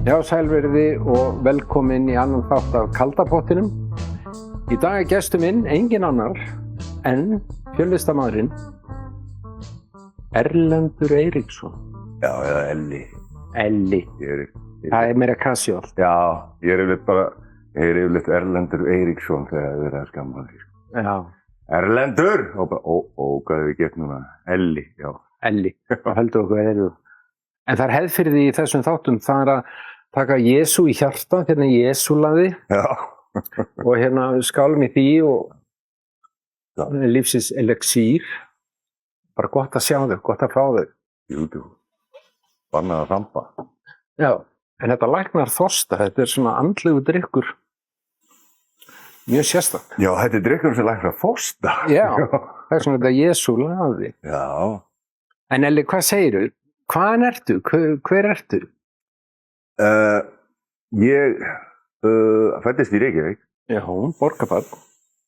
Já, sælverði og velkomin í annan þátt af Kaldapottinum. Í dag gestur minn engin annar en fjöllistarmaðurinn Erlendur Eiríksson. Já, eða Elli. Elli. Það meira casual. Já, ég yfirleitt Erlendur Eiríksson þegar það er að skamma því. Já. Erlendur! Og bara, hvað hefur við gett núna? Elli, já. Elli, það heldur okkur Elli. En það er hefð fyrir því í þessum þáttum, það er að taka Jesú í hjarta, hérna Jesúlaði. Já. Og hérna skálum í því og lífsins elixír. Bara gott að sjá þau, gott að fá þau. Jú, bannað að þamba. Já, en þetta læknar þorsta, þetta er svona andlegu drykkur. Mjög sérstakt. Já, þetta er drykkur sem læknar þorsta. Já, það er svona þetta Jesúlaði. Já. En Elli, hvað segirðu? Hvaðan ertu? Hver ertu? Ég fæddist í Reykjavík. Já, Borgarbarn.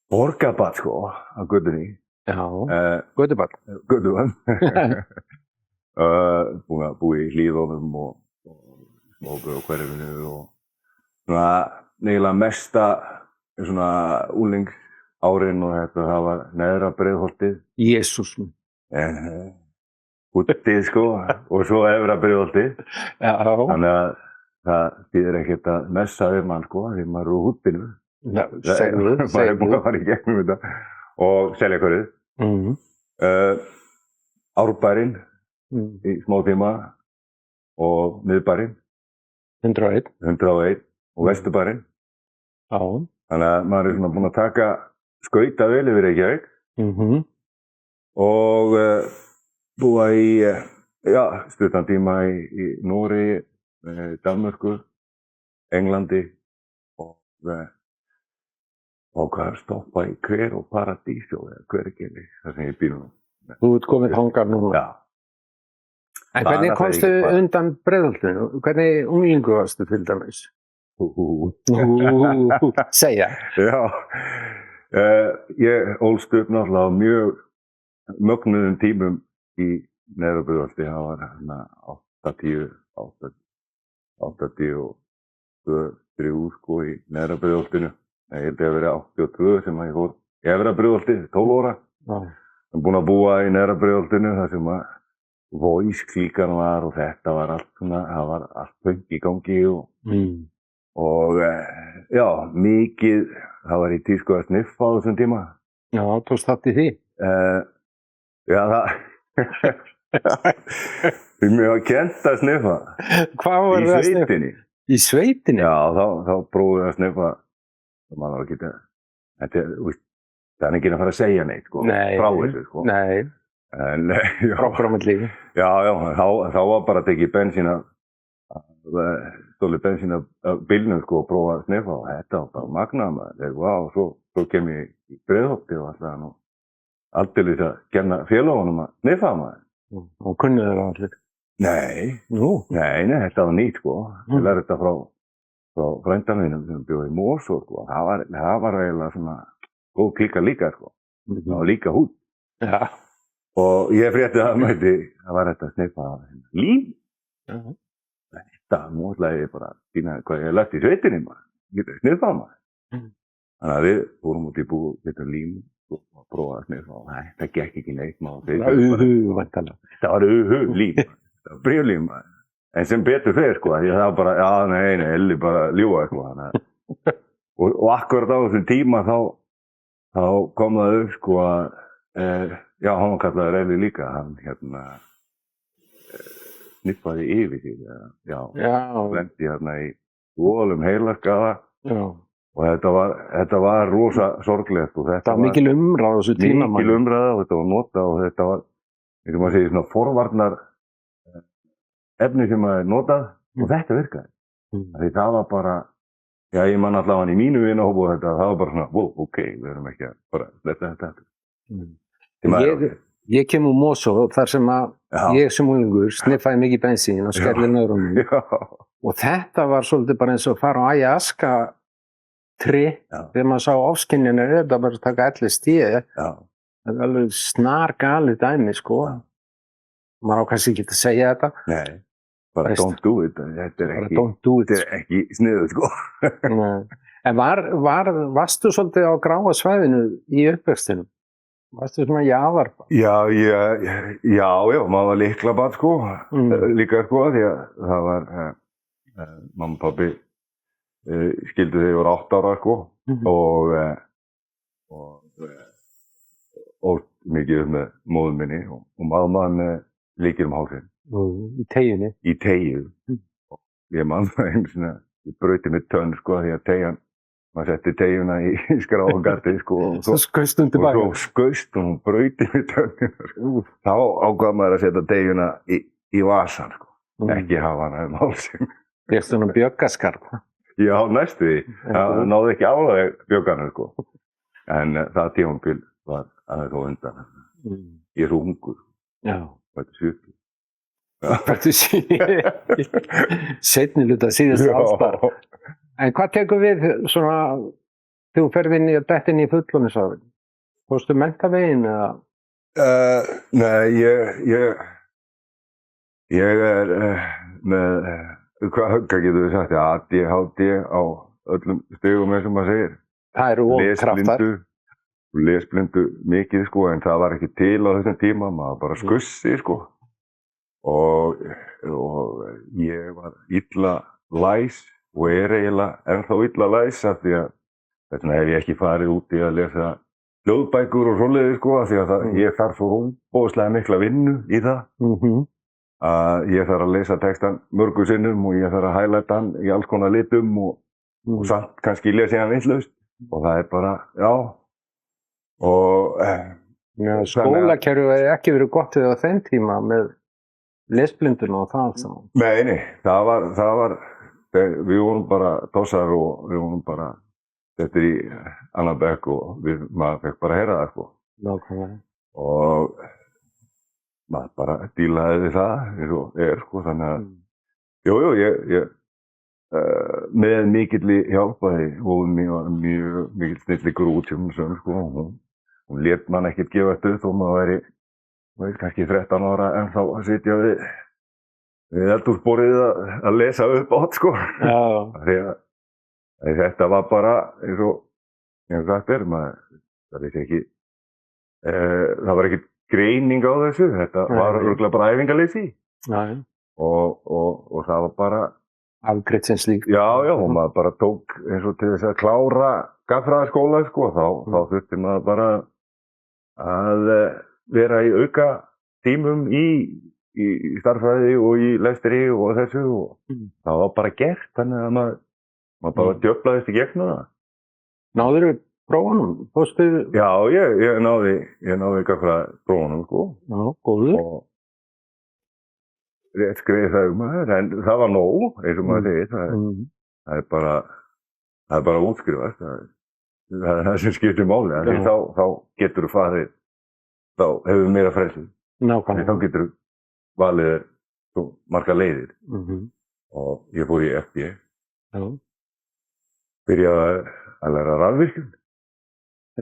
Borgarbarn, sko, á götunni. Já, Götubarn. Götubarn. Búin að búa í Hlíðunum og Smóku og Hverfinu og svona eiginlega mesta svona úlingsárin og þetta, það var neðra Breiðholtið. Jesús. Útið, sko, og svo efra Breiðholtið. Já. Þannig að það þýðir ekkert að messa við mann, sko, því maður er úr húttinu. Já, segðu. Maður er búin að fara í gegnum þetta. Og Seljakörið. Árbærinn í smá tíma og miðbærinn. 101 og Vesturbærinn. Já. Þannig að maður er svona búin að taka skauta vel yfir Reykjavík. Og búa í, stuttan tíma í Noregi, Danmörku, Englandi og hvað stoppa í Hver og Paradísó eða Hvergili, það sem ég býr nú. Þú ert komin þangað núna. Já. En hvernig komstu undan Breiðholtinu? Hvernig unglingu varstu til dæmis? Segja. Já. Ég ólst upp náttúrulega á mjög mögnuðum tímum í neðra Breiðholti. Það var hérna 82, sko, í neðra Breiðholtinu. Ég held að vera 82 sem ég fór í efra Breiðholti, 12 ára. Ég er búinn að búa í neðra Breiðholtinu þar sem að Voice-klíkan var og þetta var allt svona, það var allt punk í gangi og já, mikið, það var í tísku að sniffa á þessum tíma. Já, tókst þátt í því? Já, við mér var kennt að sniffa. Hvað var það að sniffa? Í sveitinni. Í sveitinni? Já, þá prófum við að sniffa. Það var ekki það er ekki að fara að segja neitt, sko. Nei. Frá þessu, sko. Nei. Fráframallífi. Já, þá var bara að tekið bensín stólið bensín af bílnum, sko, og prófa að sniffa og þetta var bara magnað maður. Og svo kem ég í Breiðholti og alltaf nú aldeilis að kenna félagunum að sniffa maður. Og kunnu þeir allir? Nei. Nú? Nei, þetta var nýtt, sko. Ég lærði þetta frá frænda mínum sem bjóði í Mosó, sko. Það var eiginlega svona góð klíka líka, sko. Það var líka hút. Já. Og ég frétti að það var þetta að sniffa lím. Þetta, nú ætlaði ég bara að sína hvað ég hef lært í sveitinni, maður. Ég geti sniffa maður. Þannig að við fórum út í búð, getum lím og prófaði að sniffa og þetta gekk ekki neitt maður. Þetta var lím, þetta var bríulím maður. En sem betur fyrir, sko, því það var bara, nei, Elli bara ljúga, sko. Og akkurat á þessum tíma þá kom það upp, sko, að hann var kallaður Elli líka, hann sniffaði yfir því, lendi hérna í volum heilaskaða og þetta var rosa sorglegt og þetta var mikil umræða á þessu tíma. Mikil umræða og þetta var notað og þetta var, maður segja, svona forvarnar efni sem maður notað og þetta virkaði. Því það var bara, ég man allavega hann í mínu vinahópi og það var bara svona, ok, við erum ekki að bara sletta þetta. Ég kem úr Mosó þar sem að ég sem unglingur sniffaði mikið bensín og skelli nöðrunum. Og þetta var svolítið bara eins og að fara á ayahuasca tré. Þegar maður sá ofskynjanir, þetta bara að taka LSD. Það er alveg snar galið dæmi, sko. Maður á kannski ekki að segja þetta. Nei. bara don't do it, þetta er ekki sniðugt, sko. En varstu svolítið á gráa svæðinu í uppvextinum? Varstu svona jaðarbarn? Já, maður var lyklabarn, sko, líka, sko, því að það var, mamma og pabbi skildu þegar ég var 8 ára, sko, og mikið með móður minni og mamma með líkir hálsinn. Í teygjunni? Í teygju. Ég man það einu svona, ég brauti með tönn, sko, því að teygjan, maður setti teygjuna í skráargatið, sko. Svo skaust hún tilbaka? Og svo skaust hún brauti með tönnina, sko. Þá ákvað maður að setja teygjuna í vasan, sko. Ekki hafa hana hálsinn. Fékkstu svona bjöggaskarð? Já, næstu því. Það náði ekki alveg bjöggarnu, sko. En það tímabil var aðeins og undan. Ég er svo ungur. Já. Þetta 70. Þetta 70. Seinni hluta síðustu aldar. En hvað tekur við svona, þegar þú ferð inn í að detta inn í fullorðinsárin? Fórstu menntaveginn eða? Nei, ég er með, hvað getur við sagt, ADHD á öllum stigum eins og maður segir. Það eru kraftar. Lesblindu mikið, sko, en það var ekki til á þessum tíma, maður bara skussi, sko. Og ég var illa læs og er eiginlega ennþá illa læs af því að þess vegna hef ég ekki farið út í að lesa hljóðbækur og svoleiðis, sko, af því að ég þarf svo óbóðslega mikla vinnu í það. Að ég þarf að lesa textan mörgum sinnum og ég þarf að highlighta hann í alls konar litum og samt kannski lesa ég hann vitlaust og það er bara, já. Og skólakerfið hefði ekki verið gott við á þeim tíma með lesblinduna og það allt saman. Nei, það var við vorum bara tossar og við vorum bara settir í annan bekk og maður fekk bara að heyra það, sko. Nákvæmlega. Og maður bara dílaði við það eins og sko, þannig að ég með mikilli hjálpaði og mér var mjög mikill snillingur út sem sko, hún lét mann ekkert gefa þetta þó maður væri kannski 13 ára en þá að sitja við eldhúsborðið að lesa upp átt, sko. Því að þetta var bara eins og sagt það vissi ekki, það var ekki greining á þessu, þetta var örugglega bara æfingaleysi. Og það var bara afgreitt sem slíkt. Já, og maður bara tók eins og til þess að klára gagnfræðaskóla, sko, þá þurfti maður bara að vera í auka tímum í starffræði og í lestri og þessu og það var bara gert, þannig að maður bara djöflaðist í gegnum það. Náðirðu prófunum? Já, ég náði gagnfræðaprófunum, sko. Já, góður. Og rétt skriði það maður, en það var nóg, eins og maður segir, það er bara útskrifast, það er það sem skiptir máli, því þá getur þú farið, þá hefur við meira frelsi. Nákvæmlega. Þá getur þú valið svo margar leiðir og ég fór í FB, byrjaði að læra rafvirkjun.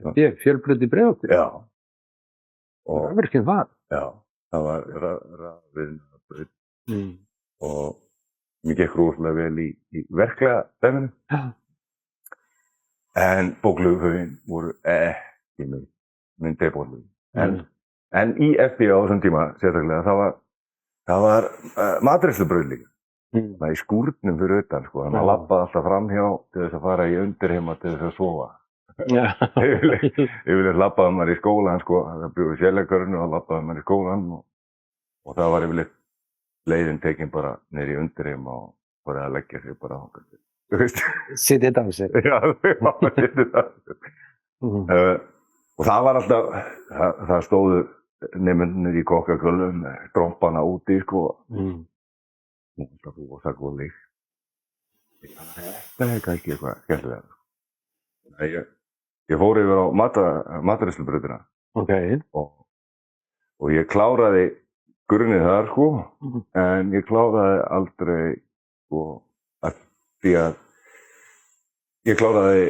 FB, fjölbreytt í Breiðholti? Já. Rafvirkjun var? Já, það var rafvirkjun. Og mér gekk rosalega vel í verklega dæminu. En bóklögufögin voru ekki minn debóllög. En í FB á þessum tíma, sérstaklega, það var matreiðslubrauð líka. Það í skúrnum fyrir utan, sko. Þannig að labbaði alltaf framhjá til þess að fara í undirheima til þess að sofa. Yfirleitt labbaði maður í skólan, sko. Það bjó í sérleikörnu og labbaði maður í skólan og það var yfirleitt leiðin tekin bara niður í undirheima og bara að leggja sig bara á okkur. Sittið á sig. Já, sittið á sig. Og það var alltaf, það stóðu nemendurnir í kokkakvöldum með trompana úti, sko. Og það góð líkt. Þetta er kannski eitthvað skemmtilega. Ég fór yfir á matreiðslubrautina. Og ég kláraði grunnið þar, sko, en ég kláraði aldrei, sko, því að ég kláraði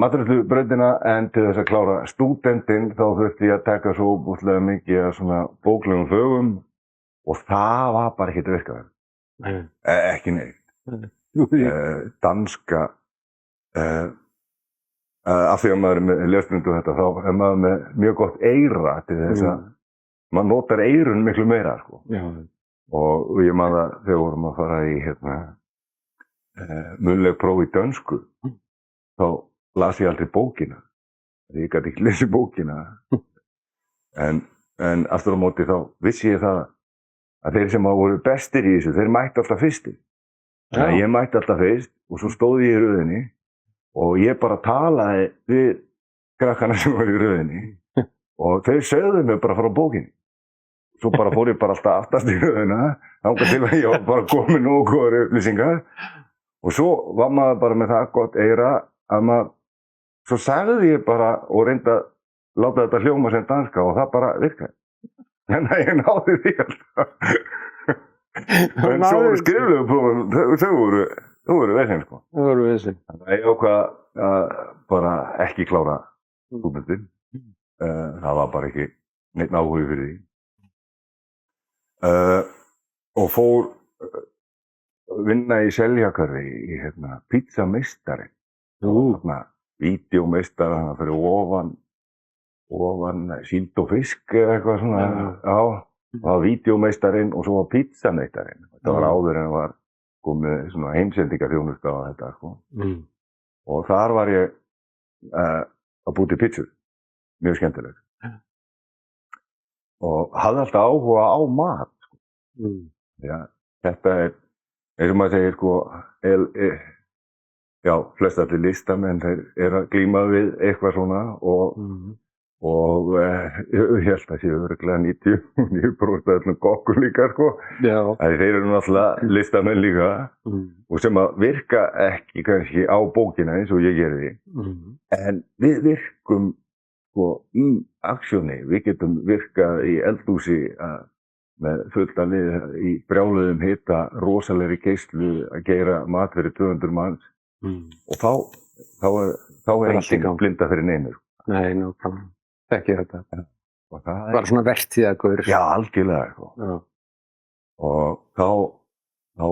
matreiðslubrautina en til þess að klára stúdentinn þá þurfti ég að taka svo óbúslega mikið af svona bóklegum fögum og það var bara ekkert virkaverð. Ekki neitt. Danska, af því að maður er með lesblindu þetta, þá er maður með mjög gott eyra til þess að maður notar eyrun miklu meira, sko. Og ég man það þegar við vorum að fara í munnleg próf í dönsku, þá las ég aldrei bókina. Ég gæti ekki lesið bókina. En aftur á móti þá vissi ég það að þeir sem voru bestir í þessu, þeir mættu alltaf fyrstir. Þannig að ég mætti alltaf fyrst og svo stóð ég í röðinni og ég bara talaði við krakkana sem voru í röðinni og þeir sögðu mig bara frá bókinni. Svo bara fór ég bara alltaf aftast í röðina, þangað til að ég var bara komin nógu góðar upplýsingar. Og svo var maður bara með það gott eyra að maður, svo sagði ég bara og reyndi að láta þetta hljóma sem danska og það bara virkaði. Þannig að ég náði því alltaf. En svo voru skriflegu prófum, þau voru vesinn, sko. Þau voru vesinn. Þannig að ég ákvað að bara ekki klára stúdentinn. Það var bara ekki neitt áhugi fyrir því. Og fór vinna í Seljakari í pizzameistarinn. Vídeómeistarinn fyrir ofan síld og fisk eða eitthvað svona. Það var vídeómeistarinn og svo var pizzameistarinn. Þetta var áður en var komið svona heimsendingaþjónusta á þetta, sko. Og þar var ég að búa til pizzur. Mjög skemmtilegt. Og hafði alltaf áhuga á mat, sko. Já, þetta eins og maður segir, sko, já, flest allir listamenn, þeir að glíma við eitthvað svona og ég held að séu örugglega 99% öllum kokkur líka, sko. Þeir eru náttúrulega listamenn líka og sem að virka ekki kannski á bókina eins og ég gerði. En við virkum, sko, í aksjóni. Við getum virkað í eldhúsi með fullt af lið í brjáluðum hita, rosalegri geislu að gera mat fyrir 200 manns. Og þá er enginn blinda fyrir neinu. Nei, nákvæmlega. Þekki þetta. Bara svona vertíðagaur. Já, algjörlega, sko. Og þá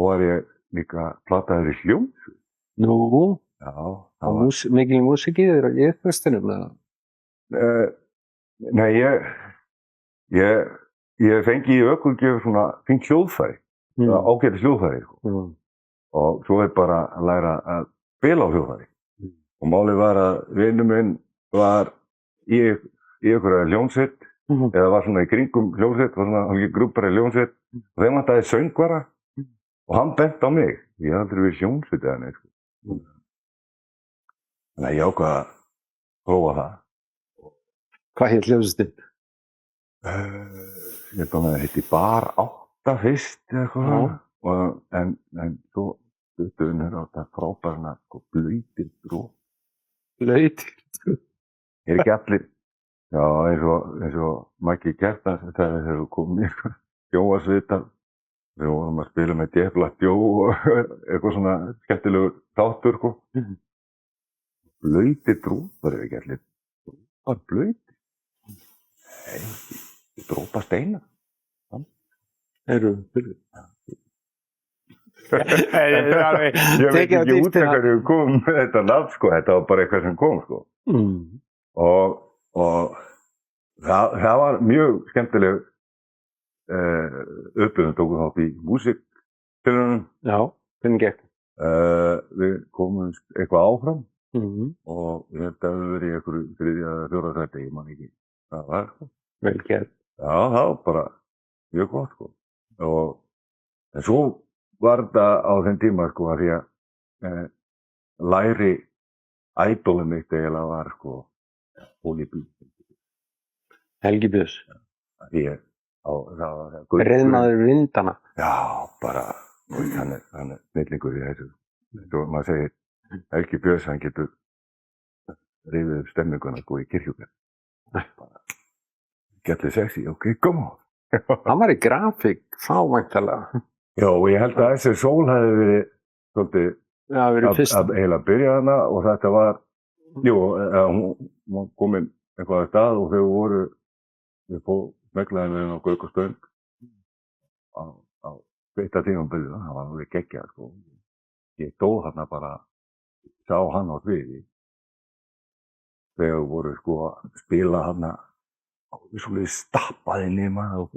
var ég líka plataður í hljómsveit. Nú? Já. Mikil músík í þér í uppvöxtunum, eða? Nei, ég fengi í ökuggjöf svona fínt hljóðfæri, ágætis hljóðfæri, sko. Og svo bara að læra að spila á hljóðfæri. Og málið var að vinur minn var í einhverja hljómsveit, eða var svona í kringum hljómsveit, var svona alveg grúpari hljómsveit, og þeim vantaði söngvara, og hann benti á mig. Ég hafði aldrei verið hljómsveit eða neitt, sko. Þannig að ég ákvað að prófa það. Hvað hét hljómsveitin? Ég held að það heiti Bar 8 fyrst eða eitthvað, en svo stuttuðin á þetta frábærna, sko, Blautir drópar. Blautir drópar? Er ekki allir, já, eins og Maggi Kjartans, þegar þeir eru komið í Jóasvital, við vorum að spila með Djefla Djó og eitthvað svona skemmtilegur þáttur, sko. Blautir drópar, er ekki allir drópar blautir? Nei, drópa steina. Fyrir. Ég veit ekki út af hverju kom þetta nafn, sko. Þetta var bara eitthvað sem kom, sko. Og það var mjög skemmtileg upplifun, tókum þátt í músíktilraunum. Já, hvernig gekk? Við komum eitthvað áfram og ég held að við verið í einhverju 3. eða 4. sæti, ég man ekki hvað það var, sko. Vel gert. Já, það var bara mjög gott, sko. En svo var þetta á þeim tíma, sko, að því að læri ædólum mitt eiginlega var, sko, Óli Björns. Helgi Björns. Því að Reiðmaður vindana. Já, bara, hann er snillingur í þessu. Svo maður segir, Helgi Björns, hann getur rifið upp stemminguna, sko, í kirkjugarði. Bara, getið sexy, ok, come on. Hann var í grafík, þá væntanlega. Já, og ég held að þessi sól hefði verið svolítið að eiginlega byrja hana og þetta var, hún kom inn eitthvað að stað og við smeglaðum við á Gauk og Stöng á sveita tímabilið, það var alveg geggjað, sko. Ég stóð þarna bara, sá hann á sviði. Þegar voru, sko, að spila þarna, svolítið stappaði nema og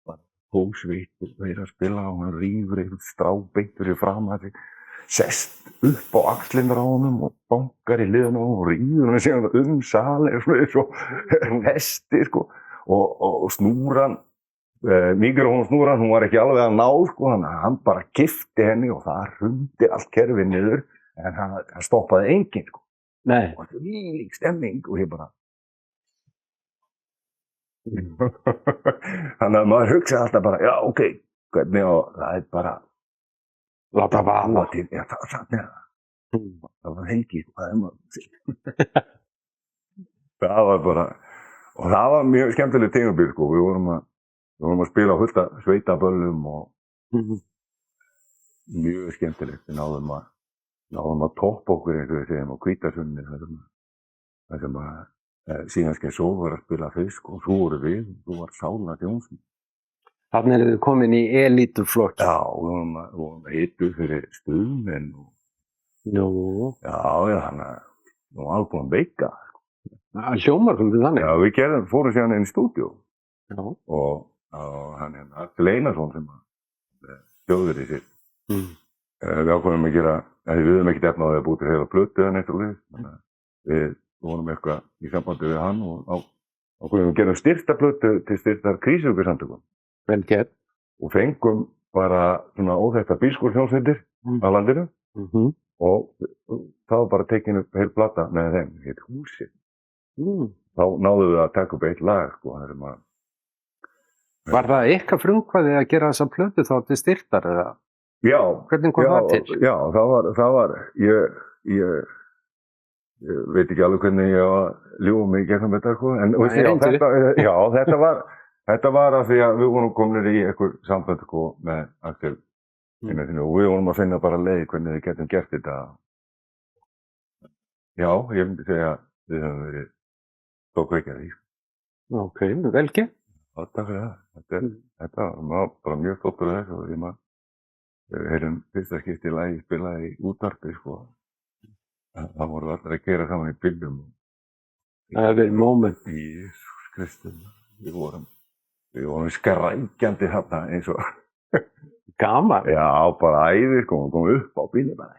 bara hósveitt og þeir að spila og hann rífur eitthvað strábeint fyrir fram að sig, sest upp á axlindar á honum og bankar í liðan á honum og rífur hann síðan salir svo hesti, sko, og snúran, mikrofónsnúran, hún var ekki alveg að ná, sko, hann bara kippti henni og það hrundi allt kerfið niður, en hann stoppaði enginn, sko. Nei. Og það var lík stemming og ég bara... Þannig að maður hugsaði alltaf bara, já, ok, hvernig og það bara... Láta vaða. Já, það var Helgi, hvað maður... Það var bara... Og það var mjög skemmtileg tímabil, sko, við vorum að spila fullt af sveitaböllum og mjög skemmtilegt. Við náðum að toppa okkur eins og við segjum á Hvítasunni þar sem síðan skeið svo var að spila fisk og svo voru við, svo var Sála Jónsson. Þannig eru þið komin í elítuflokk. Já, við vorum að hitu fyrir stuðmenn og... Nú. Já, þannig að við vorum alveg búin að veika. Það hljómar fyrir þannig. Já, við fórum síðan inn í stúdíó. Já. Og hann Axel Einarsson sem hljóður í sér. Við ákveðum að gera, við höfum ekkert efna á því að búið til heila plötu eða neitt og við. Þannig að við vorum eitthvað í sambandi við hann og ákveðum að gera styrta plötu til styrtar krísugusamtökum. Vel gert. Og fengum bara svona óþekkta bílskúrhljómsveitir á landinu. Og það var bara tekin upp heil plata með þeim, heit Húsið. Þá náðum við að taka upp eitt lag, sko, það sem að... Var það eitthvað frumkvæði að gera þessa plötu þá til styrtar eða? Já. Hvernig kom það til? Já, það var, ég veit ekki alveg hvernig ég var að ljúga mig gegnum þetta, sko, en þetta var af því að við vorum komin í einhver samband, sko, með Axel og við vorum að finna bara leið hvernig við getum gert þetta. Já, ég myndi segja að við höfum verið tókveikja því. Ok, vel gert. Já, takk fyrir það. Þetta var bara mjög stoltur af þessu og því við heyrum fyrsta skipti lagi spilaði í útvarpi, sko. Það voru allir að gera saman í bílum. Það hefur verið moment. Jesús Kristur, við vorum skrækjandi þarna eins og... Gaman. Já, bara æðir, komum upp á bílum bara.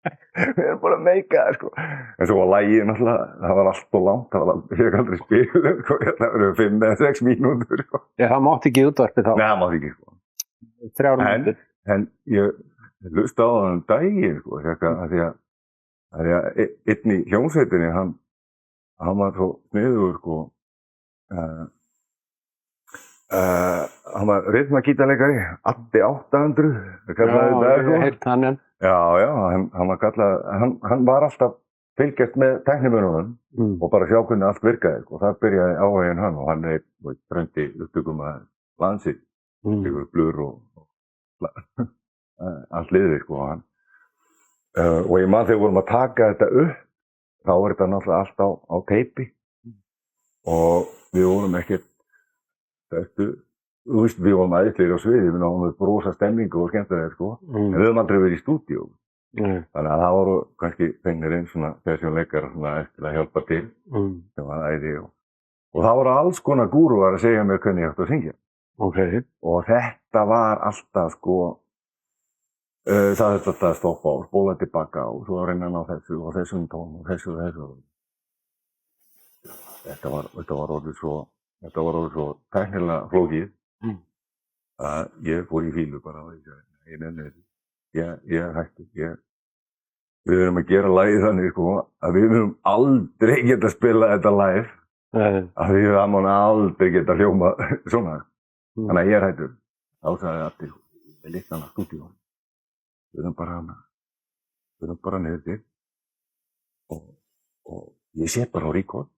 Við erum bara að meika það, sko. En svo var lagið náttúrulega, það var allt og langt, ég hef aldrei spilað, sko, það eru 5 eða 6 mínútur, sko. Já, það mátti ekki útvarpið þá. Nei, það mátti ekki, sko. 3 mínútur. En ég hlusta á það daginn, sko, því að einn í hljómsveitinni, hann var svo sniðugur, sko, hann var rytmagítarleikari, Addi 800, það kallaði þetta, sko. Já, ég heilt hann. Já, hann var kallað, hann var alltaf fylgjast með tæknimönnunum og bara sjá hvernig allt virkaði, sko. Það byrjaði áhuginn hann og hann frendi upptökum að landsið, ykkur blur og allt liðið, sko. Og ég man þegar vorum að taka þetta upp, þá var þetta náttúrulega allt á teipi og við vorum ekkert, þú veist, við vorum æðislegir á sviði, við náðum við brosa stemningu og skemmtilega, sko, en við höfum aldrei verið í stúdíó. Þannig að það voru kannski fengnir inn svona sessjónleikar svona eftir að hjálpa til, sem var æði og það voru alls konar gúrúar að segja mér hvernig ég ætti að syngja. Okay. Og þetta var alltaf, sko, það þurfti að stoppa og spóla tilbaka og svo að reyna á þessu og þessum tón og þessu og þessu. Þetta var orðið svo tæknilega flókið. Ég fór í fílu bara og ég nenni þessu. Ég hætti. Við erum að gera lagið þannig, sko, að við höfum aldrei geta spila þetta live. Af því það má aldrei geta hljóma svona. Þannig að ég hættur. Þá sagði Addi, ég líkt hana stúdíó. Við höfum bara niður til. Og ég set bara á record.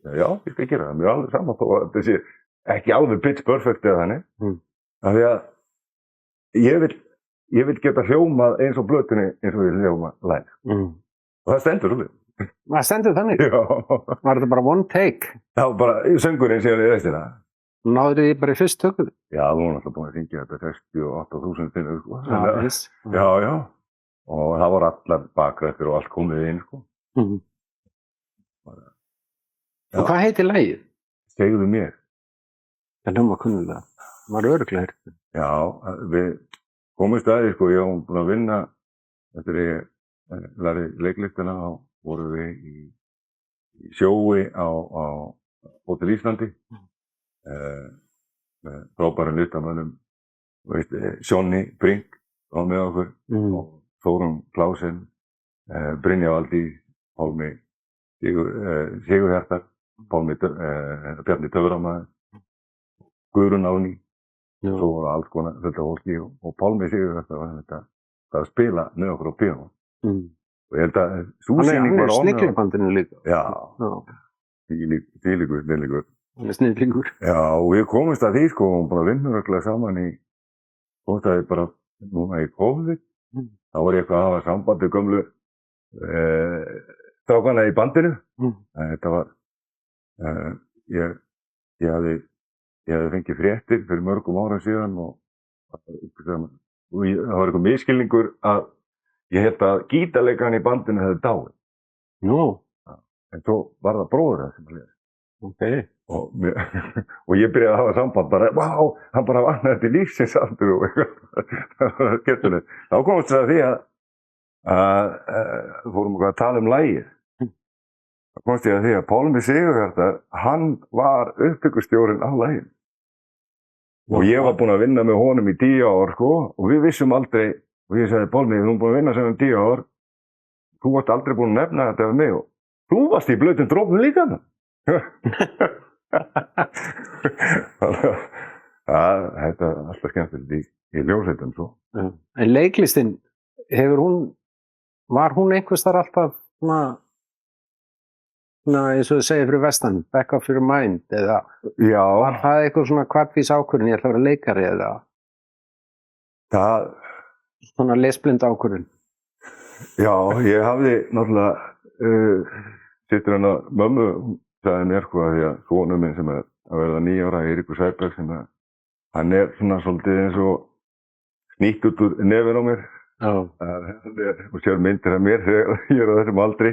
Já, ég skal gera það, mér er alveg saman þó að þetta sé ekki alveg pitch perfect eða þannig. Af því að ég vil geta hljómað eins og blötunni eins og við hljóma live. Og það stendur svolítið. Það stendur þannig? Já. Var þetta bara one take? Það var bara söngurinn síðan í restina. Náður þið bara í fyrst tökum? Já, þú var alltaf búin að syngja þetta 68.000 sinnum, sko. Já. Já. Og það voru allar bakrættir og allt komið inn, sko. Og hvað heitir lagið? Segðu mér. Það hljómar kunnulega. Var örugglega heyrt. Já, við komumst aðeins, sko, ég var búin að vinna eftir ég lærði leiklistina og voru við í sjói á Hótel Íslandi með frábærum listamönnum, Sjónni Brink var með okkur og Þórunn Klausen, Brynja Valdís, Pálmi Sigurhjartar, Bjarni Töframaður, Guðrún Árný, svo voru alls konar fullt af fólki og Pálmi Sigurhjartar var þetta að spila með okkur á píanó. Og ég held að sú sýning var Hann Snillibandinu líka. Já. Snillingur. Hann Snillingur. Já, og við komumst að því, sko, og bara vinnum örugglega saman komumst að því bara núna í COVID. Þá var ég eitthvað að hafa samband við gömlu strákana í bandinu. Þetta var, ég hafði fengið fréttir fyrir mörgum árum síðan og það var eitthvað misskilningur að ég held að gítarleikarinn í bandinu hefði dáið. Nú? En svo var það bróðir það sem að liða. Ok. Og ég byrjaði að hafa samband bara, hann bara vannaði til lífsins aftur og eitthvað. Það var skemmtilegt. Þá komst það að því að fórum að tala um lagið. Þá komst ég að því að Pálmi Sigurhjartar, hann var upptökustjórinn á lagið. Og ég var búinn að vinna með honum í 10 ár, sko, og við vissum aldrei, og ég sagði, Pálmi, þú erum búinn að vinna sem 10 ár, þú varst aldrei búinn að nefna þetta við mig og þú varst í blautum drópum líka það. Þetta er alltaf skemmtilegt í ljósveitum, svo. En leiklistin, var hún einhvers þar alltaf, eins og þið segir fyrir vestan, back of your mind, eða var það eitthvað svona hvartvís ákvörðun, ég ætla að vera leikari, eða svona lesblind ákvörðun? Já, ég hafði náttúrulega sittur hann að mömmu, hún sagði mér, sko, að því að sonur minn sem er að verða 9 ára, Eiríkur Sæberg, sem hann svona svolítið eins og snýtt út úr nefinn á mér. Og sér myndir af mér þegar ég er á þessum aldri.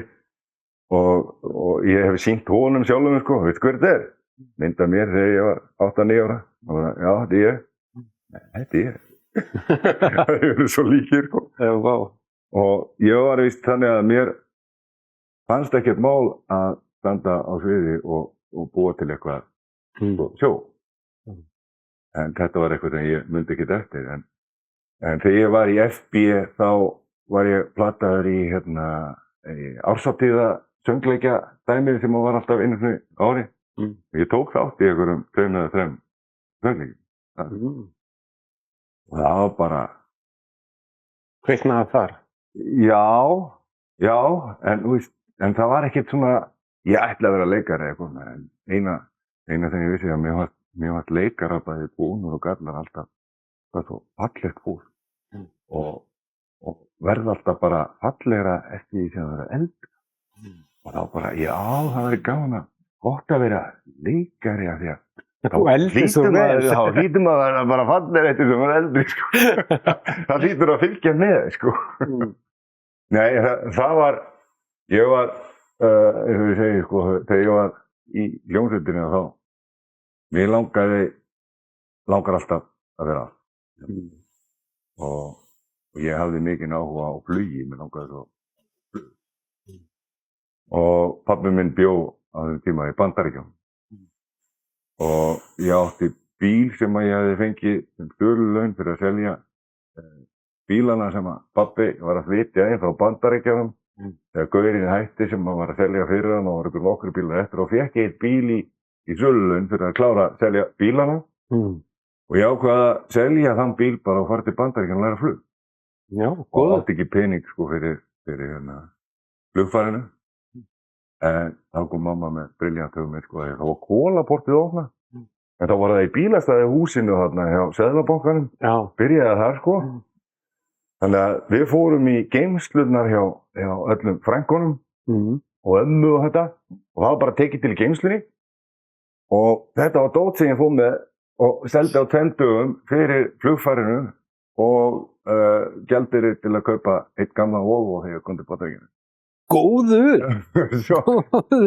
Og ég hef sýnt honum sjálfum, sko, veistu hver þetta er? Mynd af mér þegar ég var 8-9 ára. Og það, já, þetta er ég. Nei, þetta er ég. Það eru svo líkir, sko. Og ég var víst þannig að mér fannst ekkert mál að standa á sviði og búa til eitthvað sjó. En þetta var eitthvað sem ég myndi ekkert eftir. En þegar ég var í FB þá var ég plataður í árshátíða söngleikja dæmið sem var alltaf einu sinni á ári. Ég tók þátt í einhverjum 2 eða 3 söngleikjum. Og það var bara... Kviknaði þar? Já, en það var ekkert svona, ég ætla að vera leikari eitthvað, en eina sem ég vissi að mér var leikara bæði búnur og gallar alltaf, það var svo fallegt fólk og verða alltaf bara fallegra eftir því sem það vera eldra. Og þá bara, já, það verið gaman að gott að vera leikari af því að þá hlýtum að vera bara fallegra eftir sem vera eldri, sko. Það hlýtur að fylgja með, sko. Nei, það var, ég var, eins og ég segi, sko, þegar ég var í hljómsveitinni þá, mér langar alltaf að vera og ég hafði mikinn áhuga á flugi, mér langaði svo flug. Og pabbi minn bjó á þessum tíma í Bandaríkjunum og ég átti bíl sem ég hefði fengið sem stöðulaun fyrir að selja bílana sem að pabbi var að flytja inn frá Bandaríkjunum þegar gaurinn hætti sem hann var að selja fyrir hann og var ykkur nokkru bílar eftir og fékk ég eitt bíl í sölulaun fyrir að klára að selja bílana og ég ákvaði að selja þann bíl bara og fara til Bandaríkjunum og læra flug. Já, og átti ekki pening, sko, fyrir flugfarinu. En þá kom mamma með brilljant hugmynd, sko, að það var kólaportið opna. En þá var það í bílastæði húsinu þarna hjá Seðlabankanum. Já. Byrjaði þar, sko. Þannig að við fórum í geymslurnar hjá öllum frænkunum og ömmu og þetta og það var bara tekið til í geymslunni og þetta var dót sem ég fór með og seldi á 2 dögum fyrir flugfarinu og gjaldir til að kaupa eitt gamla Volvo þegar ég kom til Bandaríkjanna. Góður!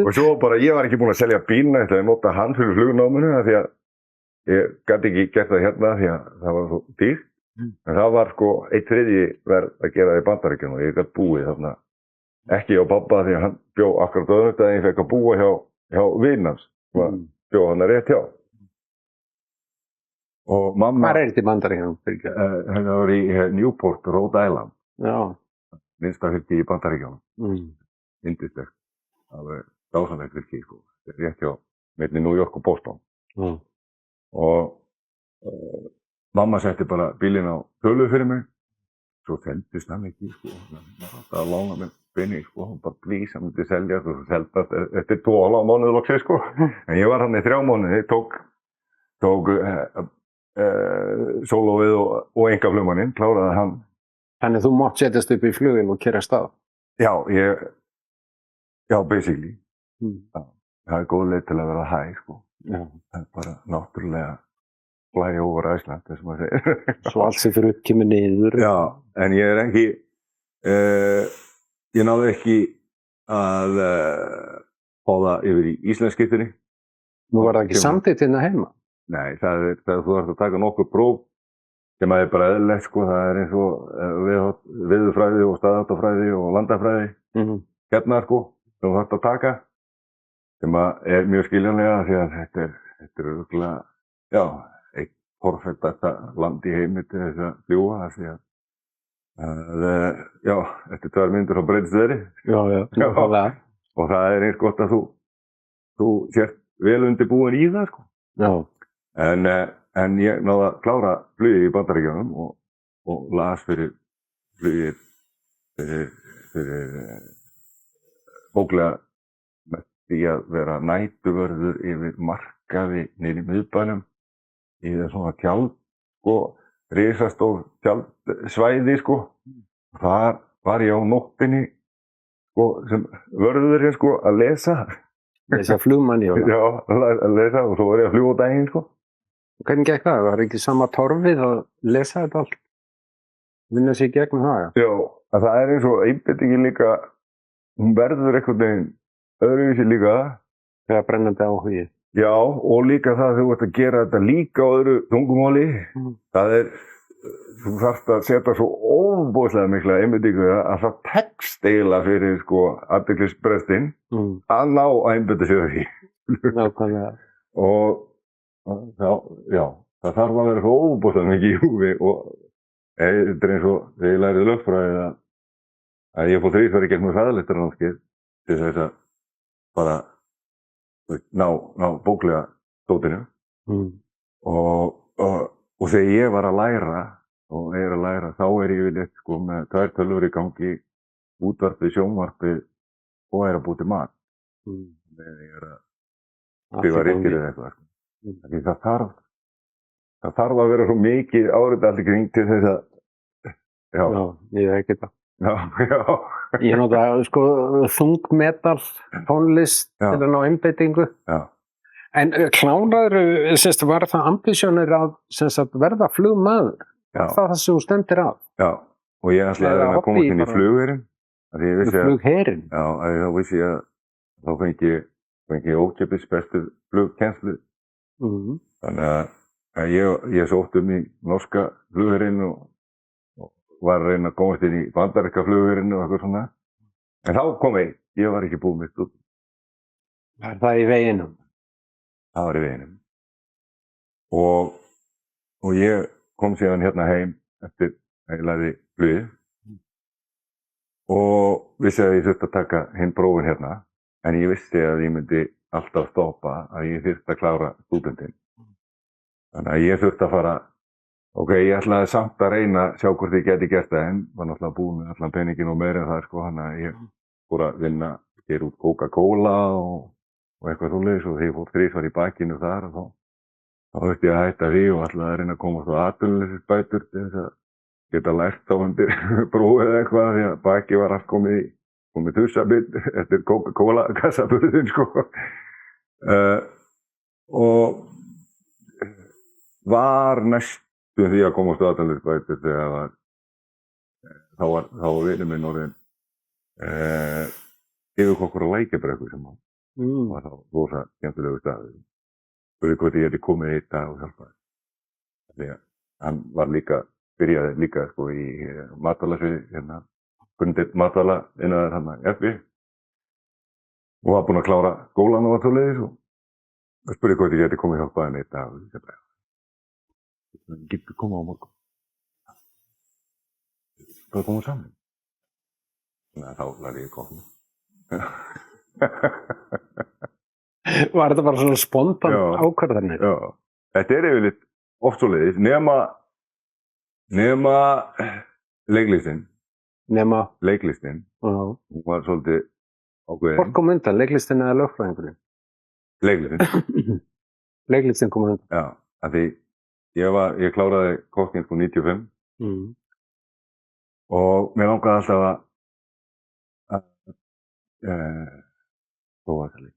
Og svo bara, ég var ekki búinn að selja bílna, ég ætlaði að nota hann fyrir flugnáminu af því að ég gæti ekki gert það hérna því að það var svo dýrt. En það var sko 1/3 verð að gera það í Bandaríkjunum og ég gæti búið þarna ekki hjá pappa því að hann bjó akkurat öðrum daginn ég fekk að búa hjá vinans sem bjó hann rétt hjá. Og mamma... Hvar er þetta í Bandaríkjunum? Það var í Newport, Rhode Island. Já. Minnsta fylki í Bandaríkjunum. Yndislegt. Alveg dásamlegt fylki sko. Þetta er rétt hjá milli New York og Boston. Og mamma setti bara bílinn á tölu fyrir mig. Svo seldist hann ekki sko. Það lána mér penning sko. Hún bara please, hann myndi seljast og svo seldast eftir 2,5 mánuði loksins sko. En ég var hann í 3 mánuði, tók sólóið og einkaflugmanninn, kláraði hann. Þannig þú mátt setjast upp í flugvél og keyra af stað? Já, basically. Það er góð leið til að vera hæg, sko. Já. Það er bara náttúrulega fly over Iceland, þess að maður segir. Svo allt sem fyrir upp kemur niður. Já, en ég er ekki, ég náði ekki að fá það yfir í Íslandsskiptinni. Nú var það ekki samþykkt hérna heima? Nei, það er þú þarft að taka nokkur próf sem er bara eðlilegt sko, það er eins og veðurfræði og staðháttafræði og landafræði hérna sko, sem þú þarft að taka sem er mjög skiljanlega því að þetta er örugglega, já, eitt torfættasta land í heimi til þess að fljúga því að, já, eftir 2 mínútur þá breytist veðrið. Já. Og það er eins gott að þú sért vel undirbúin í það sko. Já. En ég náði að klára flugið í Bandaríkjunum og las fyrir flugið fyrir bóklega með því að vera næturvörður yfir markaði niður í miðbænum í það svona tjald, sko, risastór tjaldsvæði, sko. Þar var ég á nóttinni, sko, sem vörðurinn, sko, að lesa. Lesa flugmanni og það? Já, að lesa og svo var ég að fljúga á daginn, sko. Hvernig gekk það? Var ekki sama torfið að lesa þetta allt? Vinna sig gegnum það, já? Já, að það er eins og einbeitingin líka, hún verður einhvern veginn öðruvísi líka. Þegar brennandi áhugi. Já, og líka það að þú ert að gera þetta líka á öðru tungumáli. Það er, þú þarft að setja svo ofboðslega mikla einbeitingu að það tekst eiginlega fyrir sko athyglisbrestinn að ná að einbeita sér því. Nákvæmlega. Og já, það þarf að vera svo ofboðslega mikið í húfi og þetta er eins og þegar ég lærið lögfræði að ég fór 3 ferðir gegnum hraðalestarnámskeið til þess að bara ná bóklega dótinu og þegar ég var að læra og er að læra þá er ég yfirleitt sko með 2 tölvur í gangi, útvarpið, sjónvarpið og er að búa til mat þegar ég er að skrifa ritgerð eða eitthvað sko. Því það þarf að vera svo mikið áreiti allir kring til þess að Já, ég ekki það. Já. Ég nota sko þungmetal tónlist til að ná einbeitingu. Já. En kláraður, var það ambísjónir að verða flugmaður? Já. Það sem þú stendir að? Já, og ég ætlaði að komast inn í flugherinn. Flugherinn? Já, þá vissi ég að þá fengi ég ókeypis bestu flugkennslu. Þannig að ég sótt í norska flugherinn og var að reyna að komast inn í bandaríska flugherinn og eitthvað svona. En þá kom ég var ekki búið mitt út. Var það í veginum? Það var í veginum. Og ég kom síðan hérna heim eftir að ég lagði flugið og vissi að ég þurfti að taka hinn prófin hérna, en ég vissi að ég myndi alltaf stoppa að ég þurfti að klára stúdentinn. Þannig að ég þurfti að fara, ég ætlaði samt að reyna að sjá hvort ég geti gert það, en var náttúrulega búin með allan peningin og meira en það, sko, þannig að ég fór að vinna, gera út Coca-Cola og eitthvað svoleiðis og þegar ég fór 3 í bakinu þar og þá þurfti ég að hætta því og ætlaði að reyna að komast á atvinnuleysisbætur til þess að geta lært á undir prófið eða eitthvað því að baki var allt komið í og með þursabit eftir Coca-Cola kassaburðin sko. Og var næstum því að komast á atvinnuleysisbætur þegar þá var vinur minn orðinn yfirkokkur á Lækjarbrekku sem var þá rosa skemmtilegu staður. Spurði hvort ég geti komið einn dag og hjálpaði. Því að hann var byrjaði líka sko í matvælasviði, grundið matvæla innan þarna FB og var búinn að klára skólan og svoleiðis og spurði hvort ég geti komið hjálpaði einn dag og ég sagði ég getur komið á morgun. Bara koma saman. Þannig að þá lærði ég komið. Var þetta bara svona spontan ákvarðanir? Já, þetta yfirleitt oft svoleiðis nema leiklistin. Leiklistin. Hún var svolítið ákveðin. Hvort kom undan, leiklistin eða lögfræðingurinn? Leiklistin. Leiklistin kom undan? Já, af því ég kláraði kokkinn sko 95 og mér langaði alltaf prófaðalík.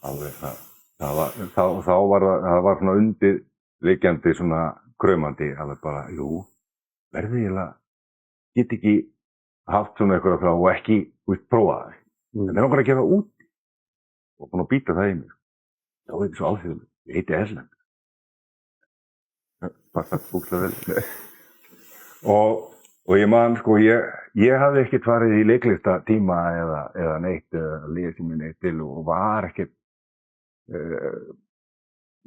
Þá var það svona undirliggjandi svona kraumandi alveg bara, verði ég get ekki haft svona eitthvað frá og ekki prófa það. En mér langar að gera út og búin að býta það í mig. Já, þetta er svo áþjóðlega. Ég heiti Erlend. Passar búklega vel. Og ég man, sko, ég hafði ekkert farið í leiklistatíma eða neitt, eða lesið mér neitt til og var ekkert,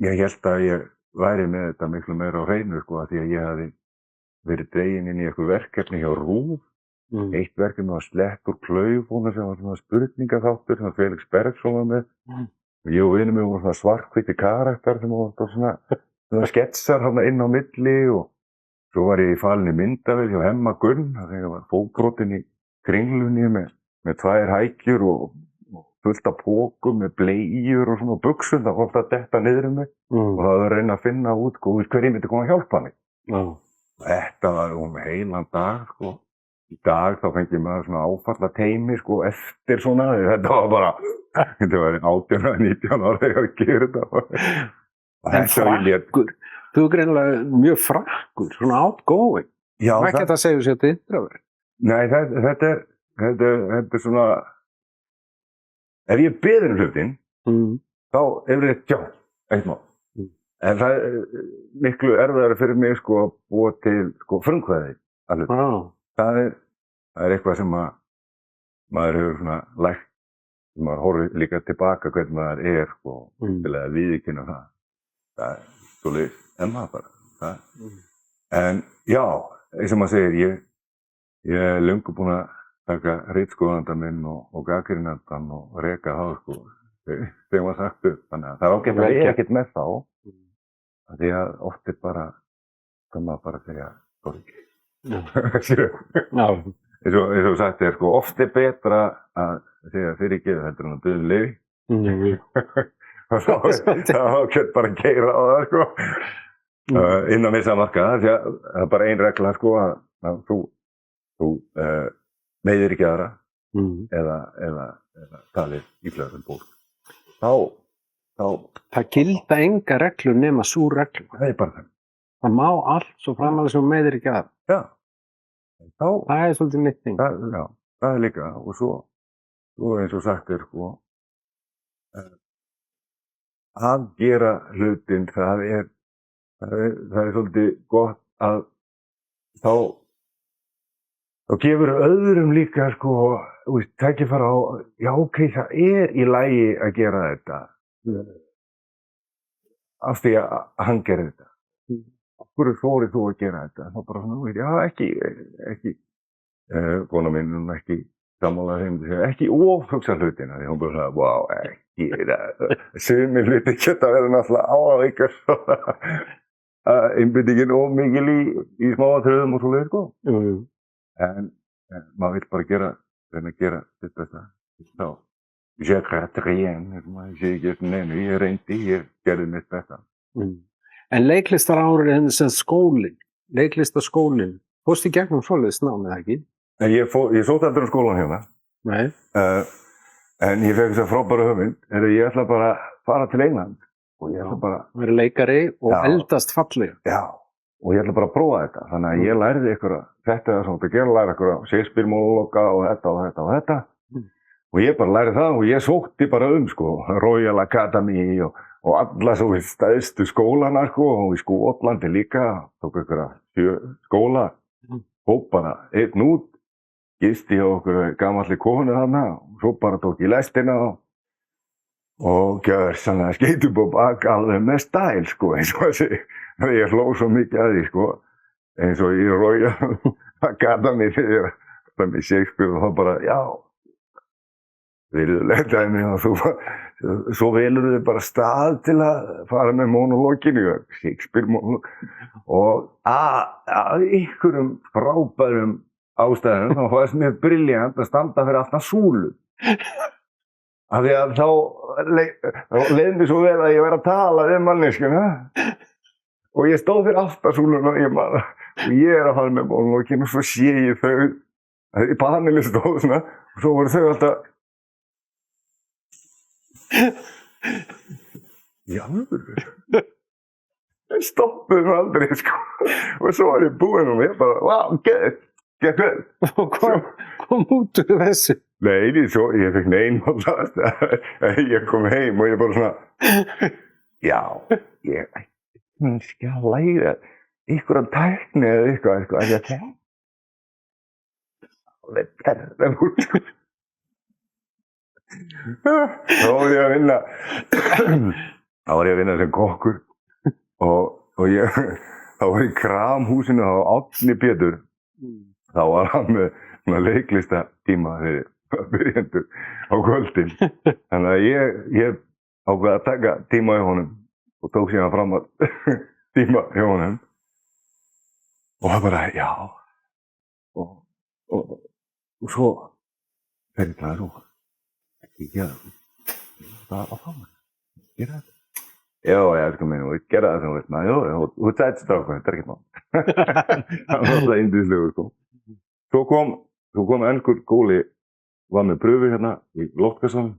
ég held að ég væri með þetta miklu meira á hreinu, sko, af því að ég hafði verið dreginn inn í eitthvað verkefni hjá RÚV. Eitt verkefni var Slett úr klaufónu sem var svona spurningaþáttur sem Felix Bergsson var með. Og ég og vinur mig voru svona svarthvítir karakter sem voru svona sketsar hérna inn á milli og svo var ég í falinni myndavél hjá Hemma Gunn, þegar ég var fótbrotinn í Kringlunni með 2 hækjur og fullt af pókum með bleiur og svona buxur, það var alltaf að detta niður um mig og það var að reyna að finna út hverjum myndi koma að hjálpa mig. Þetta var heilan dag, sko. Í dag þá fengi maður svona áfallateymi, sko, eftir svona, þetta var bara, þetta var 18 eða 19 ára þegar ég gerði þetta. En frakkur, þú er greinilega mjög frakkur, svona outgoing. Já. Hvað ekki þetta segja sér til introvert? Nei, þetta er svona, ef ég beðir hlutinn, þá er þetta eitt mál. En það er miklu erfiðara fyrir mig, sko, að búa til, sko, frumkvæði að hluta. Það er eitthvað sem maður hefur svona lært, maður horfir líka tilbaka hvernig maður er, sko, til að viðurkenna það. Það er svolítið maður bara. En já, eins og maður segir, ég er löngu búinn að taka ritskoðanda minn og gagnrýnandann og reka þá, sko, þegar maður sagt upp. Þannig að það er ágætt að ég ekkert með þá, því að oft er bara, það maður bara segja, sorry. Eins og sagt er, sko, oft er betra að segja fyrirgefðu heldur en að biðja um leyfi. Það var ágætt bara að keyra á það, sko. Innan vissa marka, því að það er bara ein regla, sko, að þú meiðir ekki aðra eða talir illa fólk. Það gilda enga reglur nema sú reglu. Það er bara það. Það má allt svo framan sem meiðir ekki aðra. Já. Það er svolítið mitt þing. Já, það er líka. Og svo eins og sagt er, sko, að gera hlutinn, það er svolítið gott að þá gefur öðrum líka, sko, tækifæri á, já, ok, það er í lagi að gera þetta. Af því að hann gerir þetta. Hverju þórið þú að gera þetta? Þá bara svona, já, ekki, kona mín, hún ekki sammála þeim, ekki ofhugsa hlutina, því hún bara svona, wow, ekki, sumir hluti geta verið náttúrulega áhyggjur, einbeitingin of mikil í smáatriðum og svoleiðis, sko. En maður vill bara reyna að gera sitt besta. Þá, je regrette rien, ég segi ekki eftir neinu, ég reyndi, ég gerði mitt besta. En leiklistarárið sem skólinn, leiklistaskólinn, fórstu í gegnum svoleiðis námið, ekki? Ég sótti aldrei skólan hérna. Nei. En ég fekk þess að frábæra hugmynd, ég ætla bara að fara til England og ég ætla bara... Vera leikari og eldast fallega. Já, og ég ætla bara að prófa þetta. Þannig að ég lærði þetta er svona að gera, læra Shakespeare-monologa og þetta. Og ég bara lærði það og ég sótti bara sko, Royal Academy og alla svo stæðstu skólana sko, og í Skotlandi líka, tók 7 skóla, hóp bara einn út. Gisti hjá okkur gamalli konu þarna og svo bara tók ég lestina og gjörsamlega skeyt upp á bak alveg með stæl sko, eins og þessi. Ég hló svo mikið að því sko, eins og í Royal Academy þegar það með Shakespeare og þá bara, já, virðulegt dæmi og svo velur þau bara stað til að fara með monologinu, Shakespeare monolog og að einhverjum frábærum ástæðum, þá fannst mér brilljant að standa fyrir aftan súlu. Af því að þá leið mér svo vel að ég væri að tala við manneskjuna og ég stóð fyrir aftan súluna og ég að fara með monologinu og svo sé ég þau, í paneli stóð svona og svo voru þau alltaf í alvöru. Þau stoppuðu aldrei sko og svo var ég búinn og ég bara, wow, gekk vel. Og kom út úr þessu? Nei, ég fekk nein á það. Ég kom heim og ég bara svona, já, ég ætti að læra einhverja tækni eða eitthvað, að ég það. Það perðar úr, sko. Þá var ég að vinna sem kokkur og þá var í Kramhúsinu, þá var Árni Pétur. Þá var hann með leiklistatíma fyrir byrjendur á kvöldin. Þannig að ég ákveð að taka tíma hjá honum og tók síðan fram að tíma hjá honum. Og það bara, já. Og svo fer ég það svo. Ekki gera það á fram. Gera þetta. Já, ég elskar mig og ég gera það sem þú veist maður. Já, þú sætt strákur, þetta ekkert mál. Það var alltaf yndislegur, sko. Svo kom enskur skóli, var með pröfu hérna í loftkassanum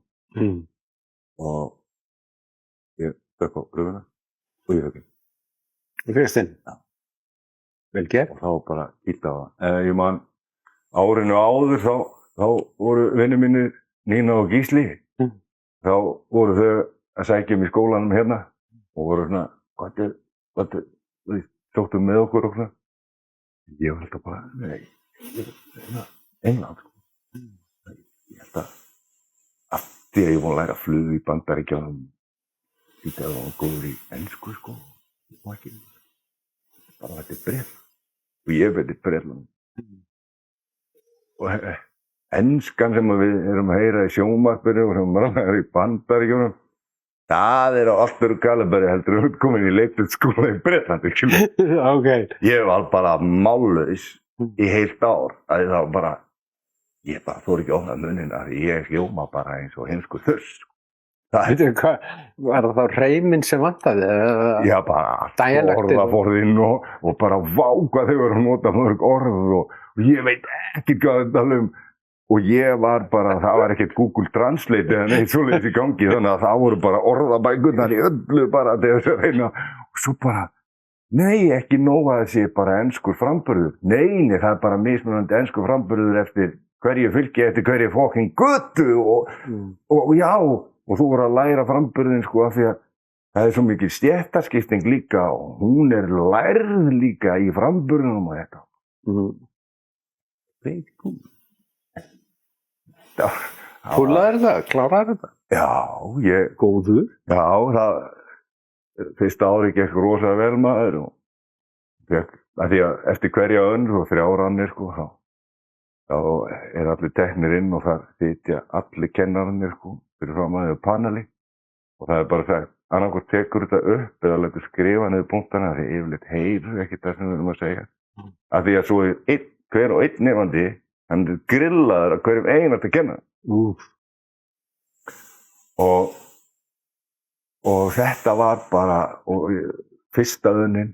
og ég stökk á pröfuna og ég fekk inn. Þú fékkst inn? Já. Vel gert. Og þá bara kýlta á það. Ég man árinu áður þá voru vinir mínir Nína og Gísli. Þá voru þau að sækja mig í skólanum hérna og voru svona, hvað sóttu með okkur og svona. Ég var alltaf bara, nei. England sko. Ég held að því að ég var að læra flug í Bandaríkjunum því að það var góður í ensku sko og ekki bara þetta Bretland og ég veit Bretland og enskan sem við erum að heyra í sjónvarpinu og sem er í Bandaríkjunum það á allt öðru kaliberi heldur en útkomin í leiklistarskóla í Bretlandi. Okay. Ég var bara mállaus í heilt ár að ég bara þori ekki að opna munninn að ég hljóma bara eins og heimskur þurs. Var það þá hreiminn sem vantaði? Já, bara orðaforðinn og bara vá hvað þau voru að nota mörg orð og ég veit ekki hvað þetta um. Og ég var bara, það var ekkert Google Translate eða neitt svoleiðis í gangi þannig að það voru bara orðabækurnar í öllu bara til þess að reyna og svo bara, nei ekki nóg að þessi bara enskur framburður, nei það er bara mismunandi enskur framburður eftir hverju fylki, eftir hverju fucking götu og já, og þú voru að læra framburðin sko af því að það er svo mikið stéttaskipting líka og hún er lærð líka í framburðinum og þetta. Veit hún. Púlaðir það? Kláraðir það? Já, Góður? Já, fyrsta ári gekk rosa vel maður og því að eftir hverja önnur og 3 annir sko, þá er allir teknir inn og það sitja allir kennararnir sko, fyrir frá maður paneli og það er bara sagt, annarkvort tekur þetta upp eða lætur skrifa niður punktana því yfirleitt heyrir ekki það sem við erum að segja. Af því að svo er hver og einn nefandi hann er grillaður að hverjum einasta kenna. Og þetta var bara fyrsta unnin.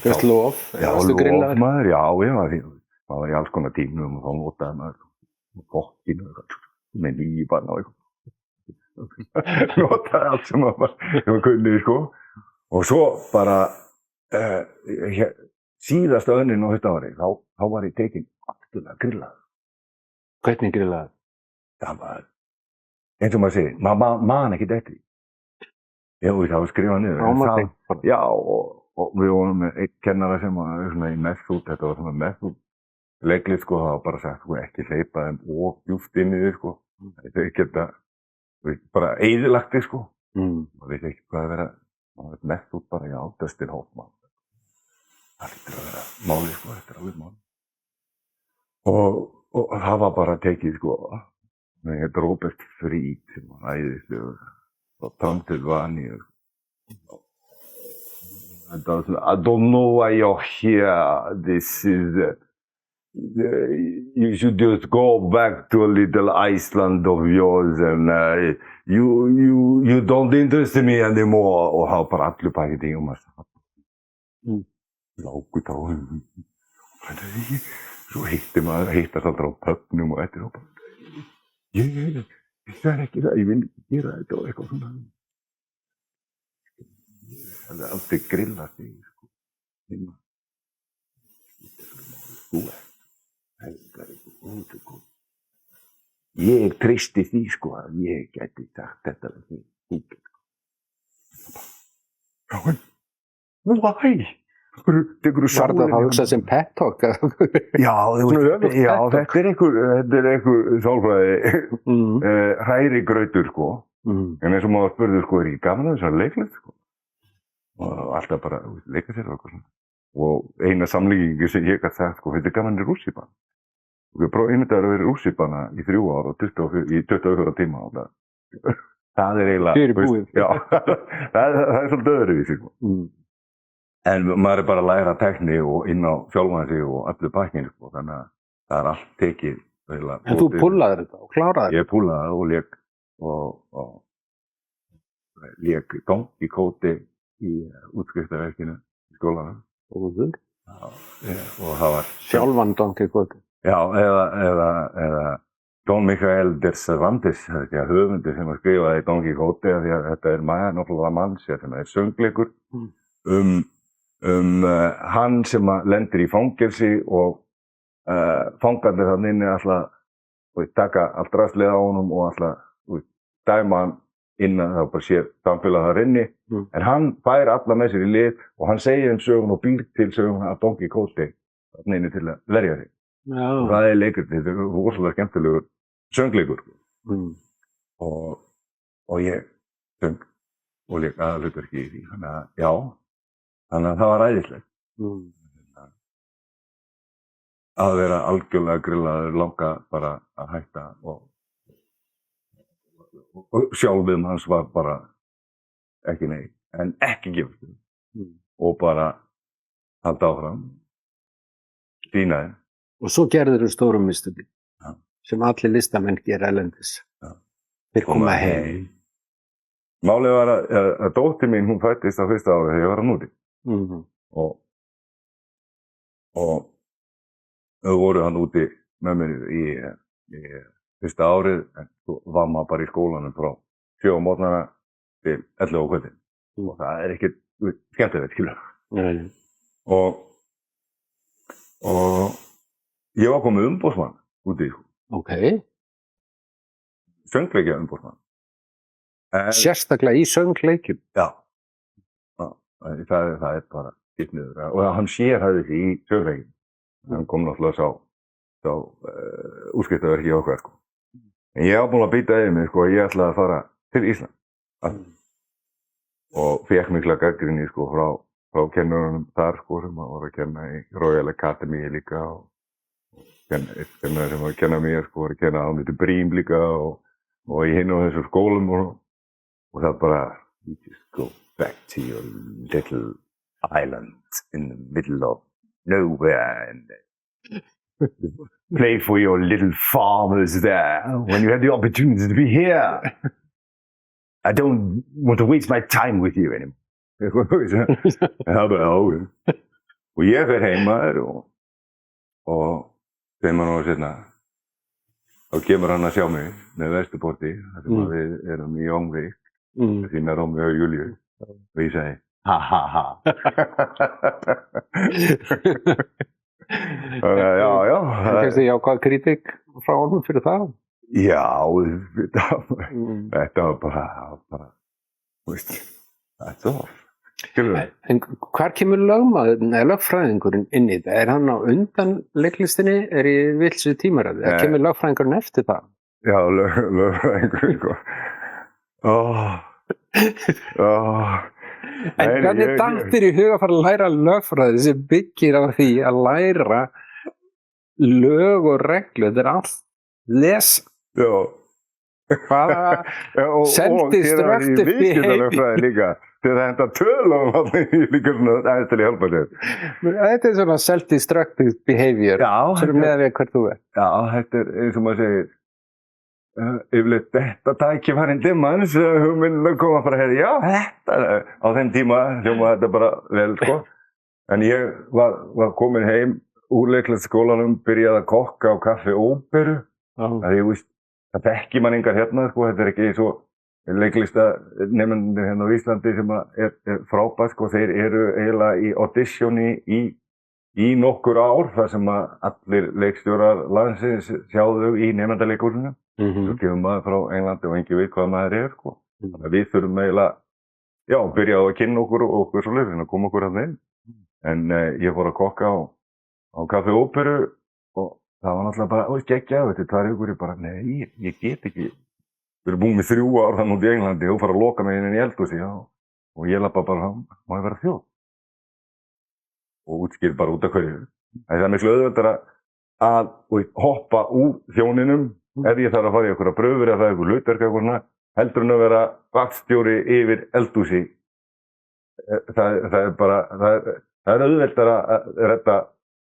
Fyrst lof? Já, lof maður, já, ég var því. Það var í alls konar tímum og þá notaði maður fokkinu með lífan og eitthvað. Notaði allt sem maður kunni, sko. Og svo bara síðasta önnin á þetta ári, þá var ég tekinn afturlega grillaður. Hvernig grillaður? Það var, eins og maður segir, maður man ekki eftir því. Ég var skrifað niður. Já, og við vorum með einn kennara sem var svona í method, þetta var svona method leiklið, sko, það var bara sagt, sko, ekki hleypa þeim of djúpt inn í þig, sko. Þetta er ekki þetta, bara eyðilagt þig, sko. Maður veit ekki hvað að vera, maður veit method bara, já, Dustin Hoffman. Það lítur að vera málið, sko, þetta er alveg málið. Og það var bara tekið, sko, ég heit Robert Fried, sem var æðislegur, frá Transylvania. I don't know why you're here. This is, you should just go back to a little Iceland of yours and you don't interest me anymore. Og það var bara allir pakket í og maður sagði, lágut á henni. Svo hittast aldrei á pögnum og eftir og bara, ég er ekki það, ég vil ekki gera þetta og eitthvað svona. Það er aldrei grillað þig, sko. Þú helgar eitthvað góðu, sko. Ég treysti því, sko, að ég gæti sagt þetta við þig, þú getur. Ráin, why? Var það að hugsa sem pep talk? Já, þetta er einhver sálfræði hrærigrautur, sko. En eins og maður spurði, sko, er ekki gaman að þessar leiklit, sko. Og alltaf bara leika sér og eitthvað svona. Og eina samlíkingu sem ég gæti sagt, sko, þetta er gaman í rússíbana. Og ég prófaði einmitt að vera í rússíbana í 3 ár og í 24 tíma. Það er eiginlega... Fyrir búið. Já, það er svolítið öðruvísi, sko. En maður er bara að læra tekni og inn á sjálfan sig og öllu pakkinu, sko, þannig að það er allt tekið. En þú púllaðir þetta og kláraði þetta? Ég púllaði og lék Don Quixote í útskriftarverkinu í skólanum. Góður. Og það var... Sjálfan Don Quixote? Já, eða Don Miguel de Cervantes, höfundur sem skrifaði Don Quixote, því að þetta er náttúrulega mann sem er söngleikur hann sem lendir í fangelsi og fangarnir hann inni alltaf taka allt rastlið á honum og alltaf dæma hann inn að það bara sér samfélag þar inni en hann fær alla með sér í lið og hann segir sögun og býr til sögun af Don Quixote þarna inni til að verja sig. Og það er leikur, þetta er rosalega skemmtilegur söngleikur og ég söng og lék aðalhlutverki í því, þannig að það var æðislegt. Að vera algjörlega grillaður, langa bara að hætta og sjálfum hans var bara ekki nei, en ekki gefast og bara halda áfram, sýna þeim. Og svo gerður þú stórum mistökin sem allir listamenn gera erlendis. Þeir koma heim. Málið var að dóttir mín, hún fæddist á fyrsta ári þegar ég var að núti. Og þau voru hann úti með mér í fyrsta árið, en svo var maður bara í skólanum frá 7 á morgnana til 11 á kvöldin. Og það er ekkert skemmtilegt, skilur. Og ég var komið umboðsmann úti. Ok. Söngleikja umboðsmann. Sérstaklega í söngleikjum? Já. Það er bara skipt niður. Og hann sérhæfði sig í söngleikjum. Hann kom náttúrulega sá útskriftarverki í okkar, sko. En ég var búinn að býta yfir mig, sko, að ég ætlaði að fara til Ísland. Og fékk mikla gagnrýni, sko, frá kennurunum þar, sko, sem voru að kenna í Royal Academy líka og kennari sem var að kenna mér, sko, voru að kenna á mitt í Brím líka og í hinn og þessum skólum og það bara, you just go back to your little island in the middle of nowhere and play for your little farmers there when you have the opportunity to be here. I don't want to waste my time with you anymore. Það bara, og ég fer heima og 5 mánuðum seinna, þá kemur hann að sjá mig með Vesturporti, þar sem að við erum í Óngvík, að sína Rómeó og Júlíu, og ég segi, ha ha ha. Þannig að já. Það finnst þið jákvæð kritík frá honum fyrir það? Já, þetta var bara, veist, that's all. En hvar kemur lögfræðingurinn inn í það? Hann á undan leiklistinni? Í vilsu tímaræði? Kemur lögfræðingurinn eftir það? Já, lögfræðingurinn, sko. En hvernig datt þér í huga að fara að læra lögfræði sem byggir á því að læra lög og reglu? Þetta allt lesa. Já. Hvaða seldist röfti behavior líka þegar það enda tölum að það líka svona aðeins til að hjálpa þér. Þetta svona self-destructive behavior sem með við hvert þú er. Já, þetta eins og maður segir yfirleitt þetta tækifærin dimans hugmyndin að koma bara hér, já þetta á þeim tíma hljóma þetta bara vel sko. En ég var komin heim úr leiklistarskólanum, byrjaði að kokka á Kaffi Óperu. Það ég veist það þekki mann engar hérna, sko, þetta ekki svo leiklistanemendur hérna á Íslandi sem er frábært, sko, þeir eru eiginlega í auditioni í nokkur ár, þar sem að allir leikstjórar landsins sjáðu í nemendaleikúrinu. Svo kemur maður frá Englandi og engin veit hvað maður er, sko. Þannig að við þurfum eiginlega, já, byrja á að kynna okkur svo leið, að koma okkur að þeim. En ég fór að kokka á Kaffi Óperu og það var náttúrulega bara, geggjað, þetta 2 vikur, ég bara, nei, ég get ekki. Við erum búin með 3 ár þannig út í Englandi og fara að loka mig inn í eldhúsi, já. Og ég labba bara fram, má ég vera þjóð? Og útskýr bara út af hverju. Það er miklu auðveldara að hoppa úr þjóninum ef ég þarf að fara í einhverja pröfur eða það er einhver hlutverk eða eitthvað svona, heldur en að vera vaktstjóri yfir eldhúsi. Það er auðveldara að redda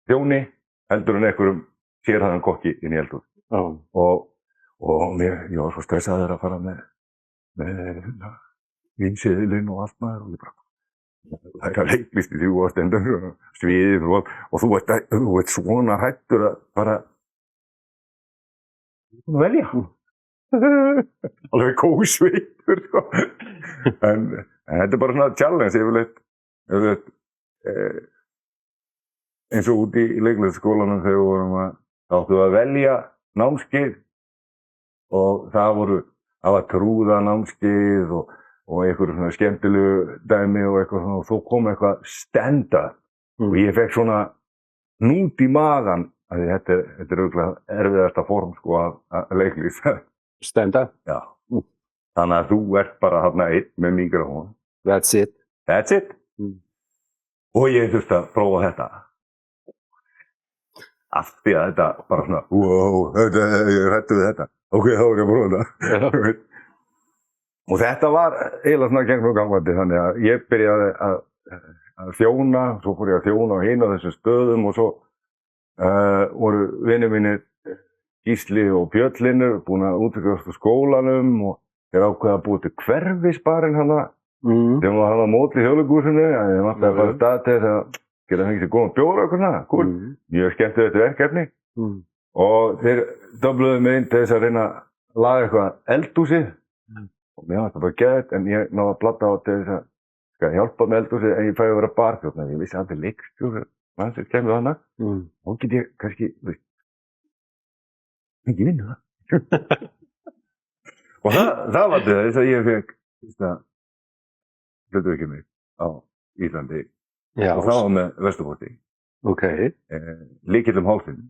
þjóni heldur en einhverjum sérhæfðan kokki inn í eldhús. Og ég var svo stressaður að fara með vínseðilinn og allt maður og ég bara, það er að leiklist í 3 ástendum, sviðið og þú ert svona hrættur að bara velja. Alveg kósveitur, sko. En þetta er bara svona challenge yfirleitt eins og út í leiklistarskólanum þegar við vorum áttu að velja námskeið og það var trúða námskeið og einhverjum svona skemmtilegu dæmi og eitthvað svona og þó kom eitthvað stand-up og ég fekk svona hnút í magann að þetta er auðvitað erfiðasta form sko að leiklist. Stand-up? Já. Þannig að þú ert bara þarna einn með mikrofón. That's it. That's it. Og ég þurfti að prófa þetta. Allt því að þetta bara svona, wow, ég hrættu við þetta. Ok, þá er ég að prófa þetta. Og þetta var eiginlega svona gegnum gangandi, þannig að ég byrjaði að þjóna, svo fór ég að þjóna á hinu á þessum stöðum og svo voru vinir mínir Gísli og Björnlinur búin að útvikast á skólanum og þeir ákveða að búið til hverfisbarinn hana sem var hann á móti hjólugúsinu, að ég vantaði að fara stað til þess að geta fengið sér góðan bjór og eitthvað svona, cool. Mjög skemmtilegt þetta verkefni og þeir döfluðu mig inn til þess að reyna að laga eitthvað eldhúsið og mér var þetta bara geðvægt en ég náði að platta á til þess að hjálpa með eldhúsið en ég fæði að vera barþjóðn, ég vissi að þetta er leikstjóri, mann sem kemur hana og get ég kannski, ekki vinna það. Og það var þess að ég fekk hlutverkið mig á Íslandi og það var með Vesturporti. Ok. Lykill hálsinn.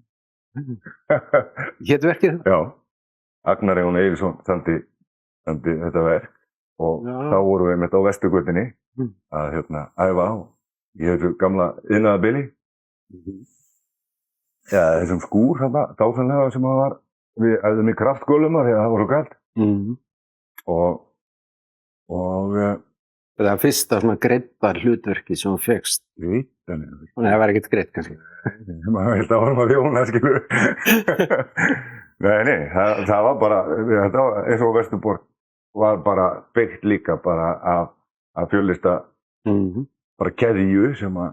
Hét verkið? Já. Agnar Jón Eiríksson samdi þetta verk og þá vorum við einmitt á Vesturgötunni að æfa á í þessu gamla iðnaðarbýli. Já, þessum skúr dásanlega sem það var. Við æfðum í kraftgólfum þegar það voru kalt. Og það var fyrsta svona greidda hlutverki sem þú fékkst. Nei, það var ekkert greitt kannski. Maður held að vorum að þjóna, skilur. Nei, það var bara, eins og Vesturport var bara byggt líka bara af fjölista bara keðju sem að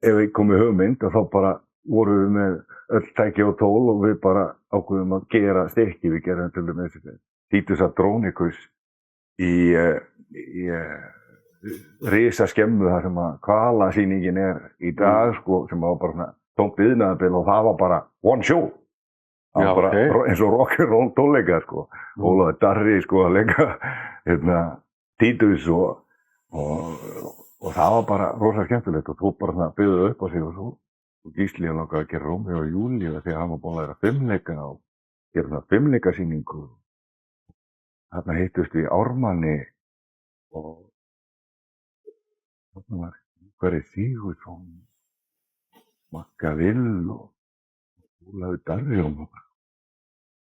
ef við komum í hugmynd og þá bara vorum við með öll tæki og tól og við bara ákveðum að gera stykki. Við gerum til dæmis Titus Andronicus í risaskemmu þar sem að hvalasýningin í dag sko, sem var bara tómt iðnaðarbil og það var bara one show. Það var bara eins og rock'n'roll tónleikar sko. Ólafur Darri sko að leika Titus og það var bara rosa skemmtilegt og þú bara byggði upp á sig og svo. Og Gísli langaði að gera Rómeó og Júlíu því að hann var búinn að vera fimleika og gera fimleikasýningu. Þarna hittust við Ármanni og þarna var Ingvari Sigurðsson, Magga Vill og Ólafur Darri og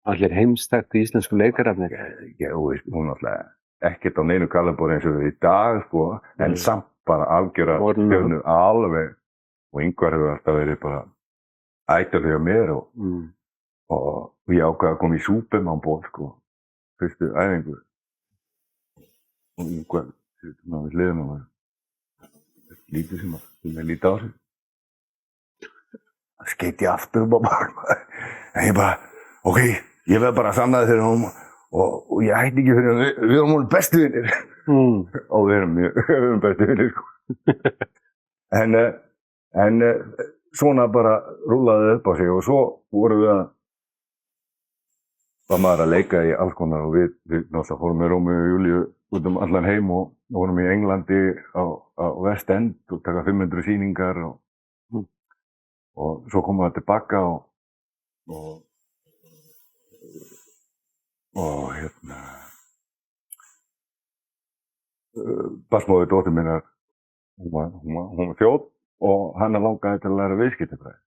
allir heimstæktu íslensku leikararnir. Já, hún náttúrulega ekkert á neinu kalabóri eins og við í dag sko, en samt bara algjöra stjörnu alveg. Og Ingvar hefur alltaf verið bara ættarlega mér og ég ákvaði að koma í Superman-ból sko, fyrstu æfingu. Og Ingvar við hliðina og lítið sem að lítið á sig. Það skeiti ég aftur á baka. En ég bara, ok, ég verð bara að sanna þig fyrir hún og ég hætti ekki fyrir við erum múlið bestu vinir. Og við erum bestu vinir sko. En svona bara rúlaði upp á sig og svo vorum við var maður að leika í alls konar og við náttúrulega fórum með Rómeó og Júlíu út allan heim og vorum í Englandi á West End og taka 500 sýningar og svo komum við tilbaka og Basmóður dóttir minnar hún var þjóð og hann langaði til að læra viðskiptafræði.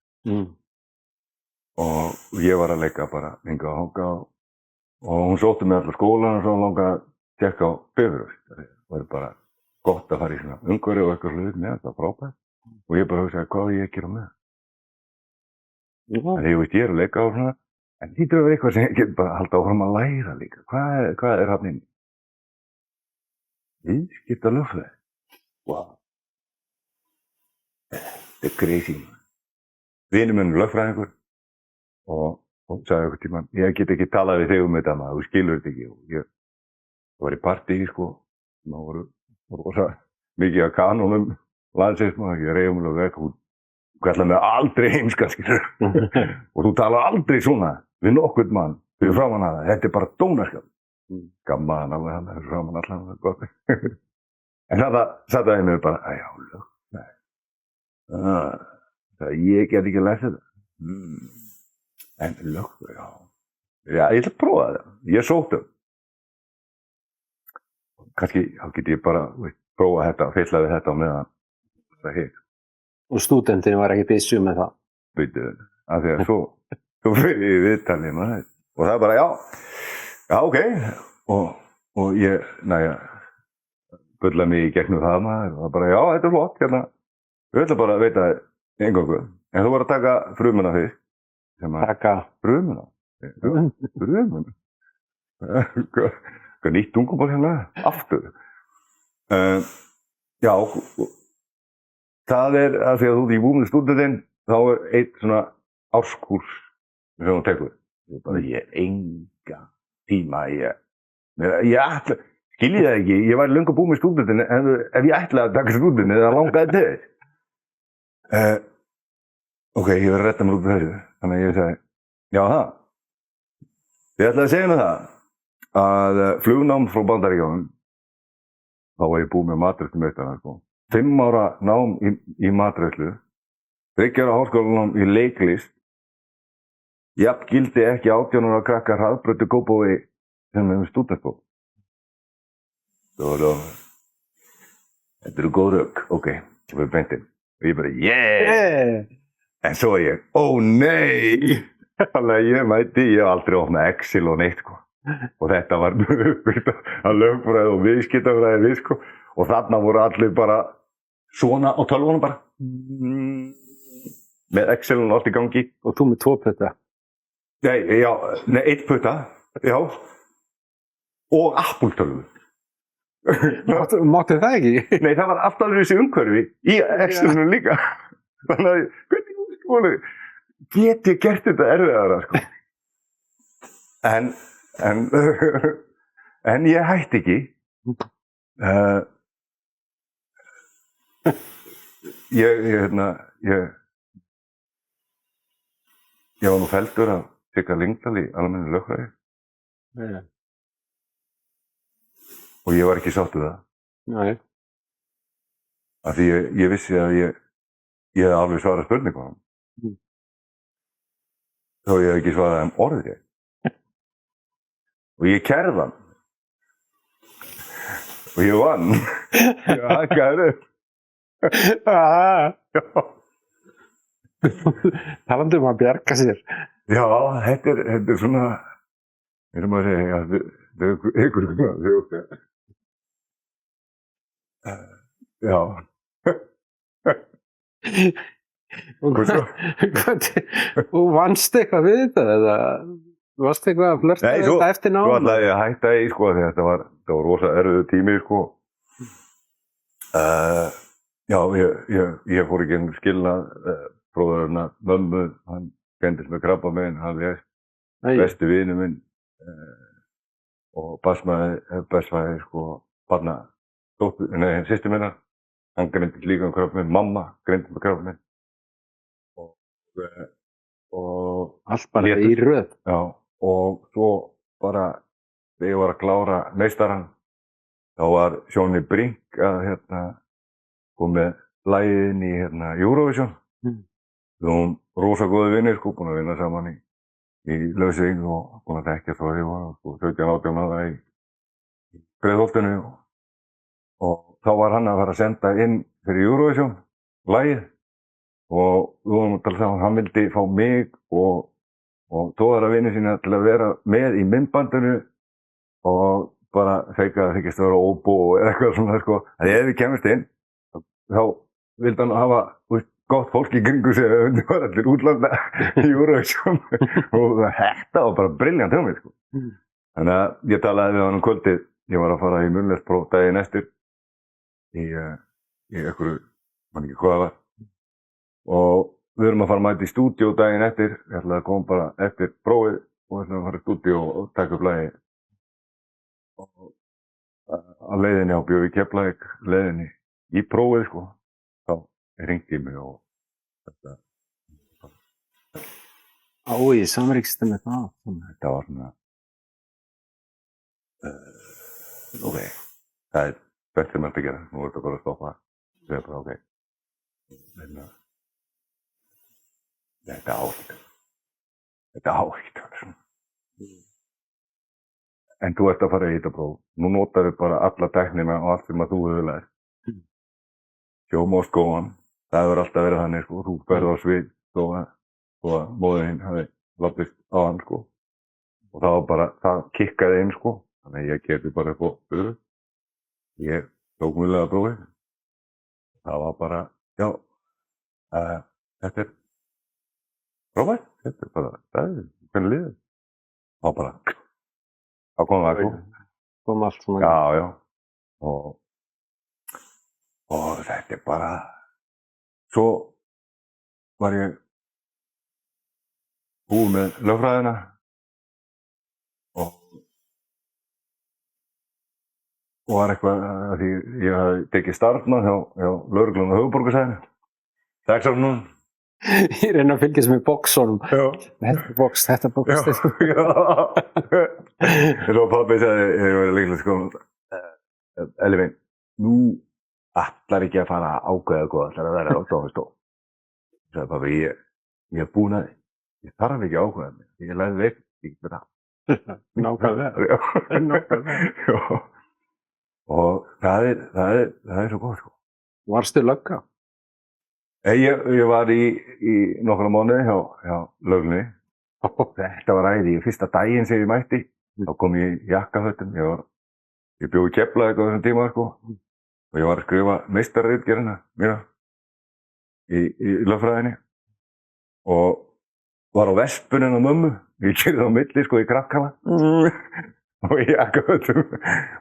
Og ég var að leika bara hingað og þangað og hún sótti mig allar skólan og svo langaði að tékka á Bifröst. Það var bara gott að fara í svona umhverfi og eitthvað hlut með þetta, frábært. Og ég bara hugsaði, hvað ég að gera með það? Þannig ég er að leika á svona, en þetta er eitthvað sem ég get bara halda áfram að læra líka. Hvað er hann inn? Viðskiptalögfræði. Wow. Þetta er crazy. Vinur minn lögfræðingur og sagði einhvern tímann, ég get ekki talað við þig þetta maður, þú skilur þetta ekki. Og ég var í partíi sko, það voru rosa mikið af kanónum landsins maður, ég reyði umlega vekk og kallar mig aldrei heimska skilur. Og þú talar aldrei svona við nokkurn mann, við framan hana, þetta er bara dónaskap. Gammaðan alveg hann, þessu framan allan, það er gott. En þetta sagði ég mig bara, já, lög. Ég get ekki að lesa þetta. En lögfræði, já. Já, ég ætla að prófa það. Ég sótti það. Kannski þá get ég bara prófa þetta og fylla við þetta á meðan það heit. Og stúdentinn var ekki byssu með það? Byrju, af því að svo fyrir ég í viðtalið maður. Og það er bara, já, ok. Og ég, bulla mig í gegnum það maður. Og það bara, já, þetta er flott, hérna. Við ætlum bara að veita eingöngu, en þú var að taka frumuna fyrst. Taka? Frumuna? Frumuna? Hvað nýtt tungumál hérna? Aftur. Já, það er að því að þú ert í búinu stúdentinn, þá er eitt svona árskúrs sem þú tekur. Ég enga tíma, skiljið það ekki, ég væri löngu búið með stúdentinn, ef ég ætlaði að taka stúdentinn, það langaði til þess. Ok, ég verði að retta mér út af þessu, þannig að ég segi, já það. Ég ætlaði að segja það að flugnám frá Bandaríkjunum, þá var ég búið með matreiðslumeistara, sko. 5 ára nám í matreiðslu, 3 ára háskólanám í leiklist, jafngildi ekki 18 ára krakkar hraðbrautu Kópavogi sem við stúdentspróf. Þetta eru góð rök, ok, við beintum. Og ég bara, yeah! En svo ég, nei! Þannig að ég mæti, ég hef aldrei opnað Excel og neitt, sko. Og þetta var uppbyggt að lögfræði og viðskiptafræði við, sko. Og þarna voru allir bara svona á tölvunum bara. Með Excelun allt í gangi. Og þú með 2 putta? Nei, 1 putta, já. Og Apple-tölvu. Máttu það ekki? Nei, það var alltaf þessi umhverfi í Excelunum líka. Þannig að, hvernig get ég gert þetta erfiðara, sko. En ég hætti ekki. Ég var nú felldur af Sigga Lyngdal í almennu lögfræði. Og ég var ekki sátt við það. Nei. Af því ég vissi að ég hefði alveg svarað spurningum. Þó ég hef ekki svarað orðið. Og ég kærði hann. Og ég vann. Ég hakkaði upp. Talandi að bjarga sér. Já, þetta er svona, eins og maður segja, þetta er ykkur já. Og vannst eitthvað við þetta, eða varst eitthvað að flirta þetta eftir námi? Svo ætlaði ég að hætta í, sko, því þetta var rosa erfiður tími, sko. Já, ég fór ekki einhvern skilnað, bróðurinn mömmu, hann kendist með krabbamein, hann lést, besti vinur minn og basmaði, sko, systir minna, hann greindist líka krabbamein, mamma greindist með krabbamein og allt bara í röð. Já, og svo bara þegar ég var að klára meistarann, þá var Sjóni Brink að kom með lagið inn í Eurovision. Við vorum rosa góði vinnir, sko, búin að vinna saman í Lausvík og búin að þekkja svo ég var 17-18 ára í Breiðholtinu og þá var hann að fara að senda inn fyrir Eurovision lagið og við vorum að tala saman, hann vildi fá mig og tóðara vini sína til að vera með í myndbandinu og bara þykist að vera óbó eða eitthvað svona, sko. En ef við kemumst inn, þá vildi hann hafa gott fólk í kringu sig að það var allir útlanda í Eurovision og þetta var bara brilljant hjá mig, sko. Þannig að ég talaði við hann kvöldið, ég var að fara í munnlespróf daginn eftir í einhverju, man ekki hvað það var, og við erum að fara að mæta í stúdíó daginn eftir, ég ætlaði að koma bara eftir prófið og við ætlaði að fara í stúdíó og taka upp lagið og að leiðinni á Björn í Keflavík, leiðinni í prófið, sko, þá hringdi mig og þetta. Ég samrýksti með það. Þetta var svona, ok, það er best sem hægt að gera, nú er þetta bara að stoppa, það er bara ok. Þetta á ekki að vera svona. En þú ert að fara í þetta próf, nú notar við bara alla tæknina og allt sem að þú hefur lært. Show must go on, það hefur alltaf verið þannig, sko, þú ferð á svið og að móðir hinn hafi látist á hann, sko. Og það var bara, það kikkaði inn, sko, þannig að ég gerði bara upp á öðru. Ég tók mjög prófið. Það var bara, já, þetta er frábært, þetta er bara, það er hvernig liðið. Það var bara, þá kom það, sko. Kom allt svona. Já, já. Og þetta er bara, svo var ég búið með lögfræðina og var eitthvað, að því ég hafði tekið starfnað hjá lögreglunum á höfuðborgarsvæðinu, 6 ára núna. Ég reyna að fylgjast með boxunum. Þetta box. Já. Svo pabbi sagði, ég var líklega, sko, Elvin, nú ætlar ekki að fara að ákveða hvað ætlar að vera á stofustó. Sagði pabbi, ég er búinn að því. Ég þarf ekki að ákveða mig. Ég læði vekk, ég get með það. Nákvæmlega. Já. Og það er svo gott, sko. Varstu lögga? Ég var í nokkra mánuði hjá löggunni. Þetta var æði. Fyrsta daginn sem ég mætti, þá kom ég í jakkafötum. Ég bjó í Keflavík á þessum tíma, sko. Og ég var að skrifa meistararitgerðina mína í lögfræðinni. Og var á vespunum á mömmu. Ég keyrði á milli, sko, í krakkana. Og í jakkafötum.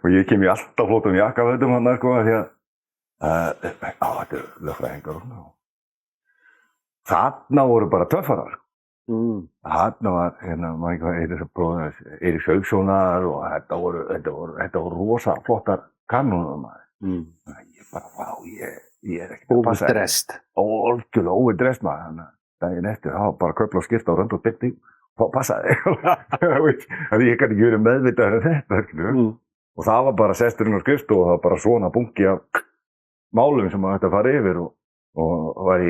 Og ég kem í alltaf flottum jakkafötum hann, sko, því að þetta er lögfræðingar og svona. Þarna voru bara töffarar. Þarna var, maður ekki hvað þessar bróðir, Eiríks Haukssonar og þetta voru rosa flottar kannónur maður. Ég bara, vá, ég ekkert að passa. Overdressed. Algjörlega overdressed maður. Þannig að daginn eftir, bara köfla og skipta og rönd og bytti og passaði. Þannig ég kann ekki verið meðvitað þetta. Og það var bara sesturinn á skrifstofu og það var bara svona bunki af málum sem maður ætti að fara yfir og var í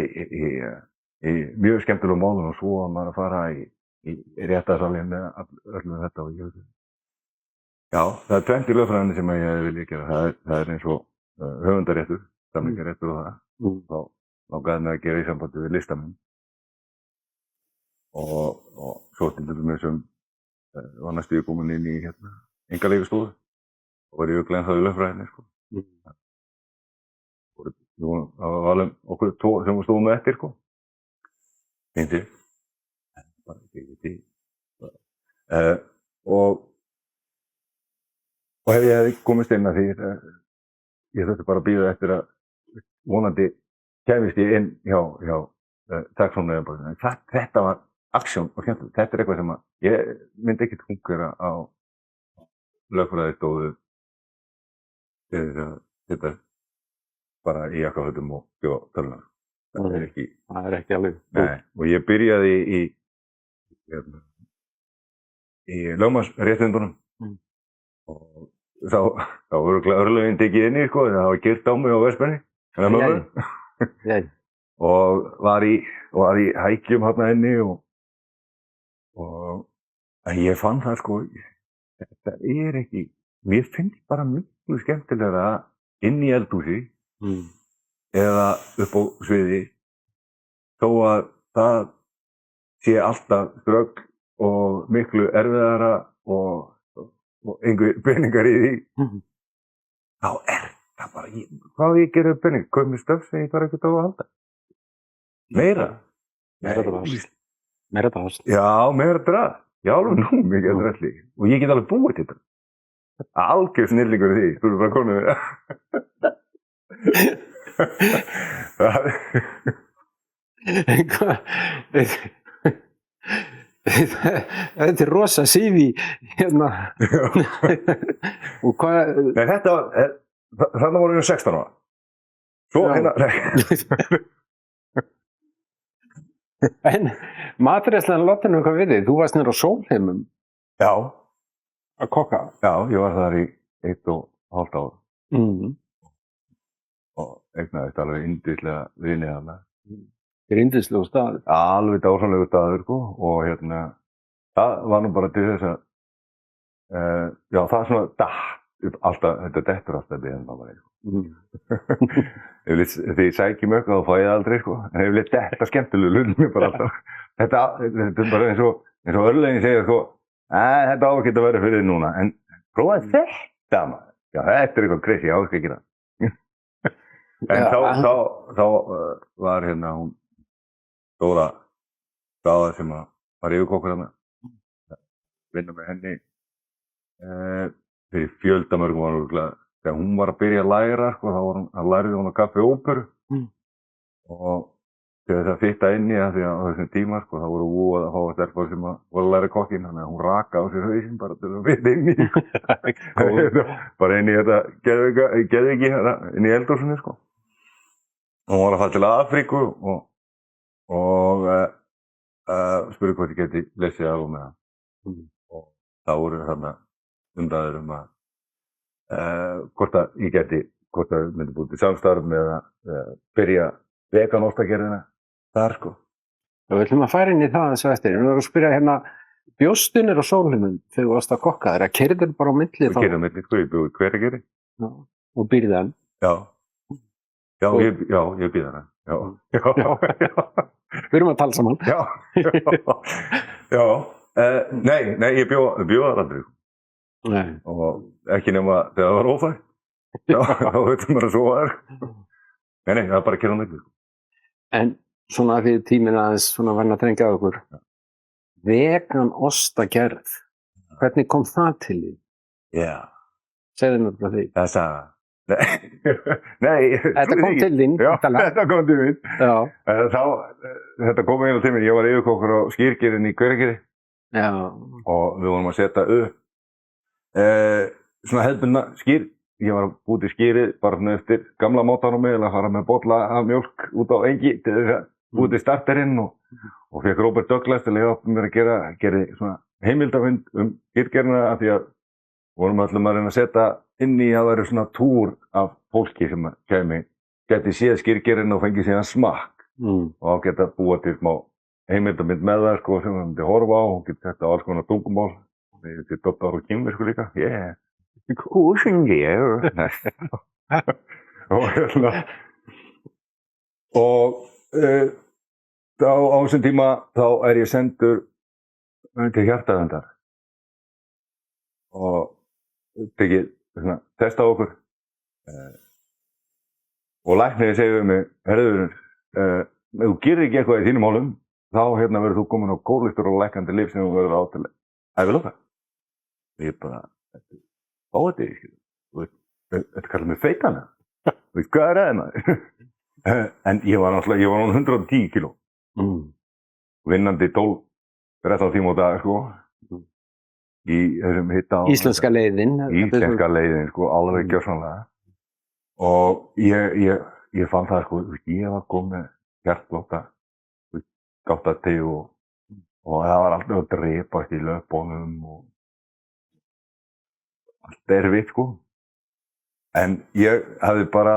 mjög skemmtilegum málum og svo var maður að fara í réttarsalinn með öllu þetta og ég. Já, það er tvennt í lögfræðinni sem ég vilja gera. Það er eins og höfundaréttur, samningaréttur og það. Þá gæði mig að gera í sambandi við listamenn. Og svo til dæmis sem var næstu ég komin inn í einkaleyfastofu og var ég örugglega ennþá í lögfræðinni, sko. Það var alveg okkur tvo sem við stóðum eftir, sko. Fyndi. Bara ekki. Og hef ég komist inn að því ég þurfti bara að bíða eftir að vonandi kæmist ég inn hjá taxónauðabóðinu. Þetta var aksjón og skemmtilegt. Þetta er eitthvað sem ég myndi ekkert fungera á lögfræðistofu til þess að þetta bara í jakkafötum og bjóða tölunar. Það er ekki alveg. Nei, og ég byrjaði í lögmannsréttindunum og þá voru örlögin tekið inni, sko, það var girt á mig á Vestmanni. Og var í hækjum hérna inni og ég fann það, sko, þetta er ekki, mér finnst bara miklu skemmtilegra inn í eldhúsi eða upp á sviði þó að það sé alltaf ströggl og miklu erfiðara og einhver peningar í því. Þá er það bara, hvað ég gera pening? Kaup mér stöf sem ég þarf ekkert á að halda. Meira. Meira drast. Já, meira drast. Já, alveg nú mikið drastli. Og ég get alveg búið til þetta. Algjör snillingur í því, þú erum bara konið við Þetta er rosa CV hérna. Og hvað? Nei, þarna voru við 16 ára. Svo En matreiðslan láttu nú eitthvað við þig. Þú varst niður á Sólheimum. Já. Að kokka? Já, ég var þar í 1,5 ár. Og eignaðist alveg yndislega vini þarna. Þetta er yndislegu staður. Alveg dásamlegu staður, sko. Og það var nú bara til þess að, já, það er svona alltaf, þetta dettur alltaf við hennar bara, sko. Þegar ég sæki mjög þá fæ ég aldrei, sko. En ég vil detta skemmtilegu hlutum bara alltaf. Þetta er bara eins og örlegin segir, sko, þetta á ekki að vera fyrir þig núna, en prófaði þetta, maður. Já, þetta er eitthvað crazy, ég á ekki að gera. En þá var hún Dóra Daða sem var yfirkokkur þarna. Vinna með henni fyrir fjöldamörgum árum. Þegar hún var að byrja að læra, sko, þá lærði hún á Kaffi Óperu. Og þegar það fitta inn í það því að á þessum tíma, sko, þá voru búið að fá stelpur sem voru að læra kokkinn, þannig að hún rakaði á sér hausinn bara til að fitta inn í. Bara inn í þetta geðviki inn í eldhúsinu, sko. Og hún var að fara til Afríku og spurði hvort ég geti lesið af með hann. Og þá voru þarna umræður að hvort að myndi búið til samstarf með að byrja veganóstagerðina þar, sko. Við ætlum að fara inn í það eins og eftir. Við erum að spyrja bjóstu niður á Sólheimum þegar þú varst að kokka þér, að keyrðir bara á milli þá? Keyrði á milli, sko, ég bjóði Hverageri. Og býrði hann? Já. Ég býði hann. Já. Við erum að tala saman. Já. Nei, ég bjóði það aldrei. Nei. Og ekki nema þegar það var ófært. Já, þá veitum maður að svo var. Nei, það er bara að kera á milli. En svona því tíminn aðeins svona verðin að þrengja á okkur. Vegan ostagerð. Hvernig kom það til því? Já. Segðu mér bara því. Það Nei. Þetta kom til þín. Já, þetta kom til mín. Já. Þetta kom eiginlega til mín, ég var yfirkokkur á skýrgerðinni í Hveragerði. Já. Og við vorum að setja upp svona hefðbundna skýr. Ég var að búið til skýrið bara svona eftir gamla mótanum að fara með bolla af mjólk út á engi til þess að búið til starterinn og fekk Robert Douglas til að hjálpa mér að gera svona heimildafund skýrgerðina af því að vorum öllum að reyna að setja inn í að vera svona túr af fólki sem geti séð skýrgerðina og fengi síðan smakk og geta búið til smá heimildamind með það sko sem við myndi horfa á og geta þetta á alls konar tungumál. Við getum dottar og kínversku líka. Yeah. Og á þessum tíma þá ég sendur til hjartaverndar og tekið testa á okkur og læknirinn segir við mig, herðu, ef þú gerir ekki eitthvað í þínum málum þá verður þú komin á kólesteról lækkandi lyf sem þú verður á til æviloka. Ég bara á þetta, þetta kallar mig feitana, veist hvað það maður? En ég var náttúrulega 110 kíló, vinnandi 12-13 tíma á dag, sko, í þessum hitta á... Íslenska leiðin. Íslenska leiðin, sko, alveg gjörsamlega. Og ég fann það, sko, ég var komið hjartblóta, gáttati og það var alltaf að drepast í löpunum og allt erfitt sko. En ég hafði bara,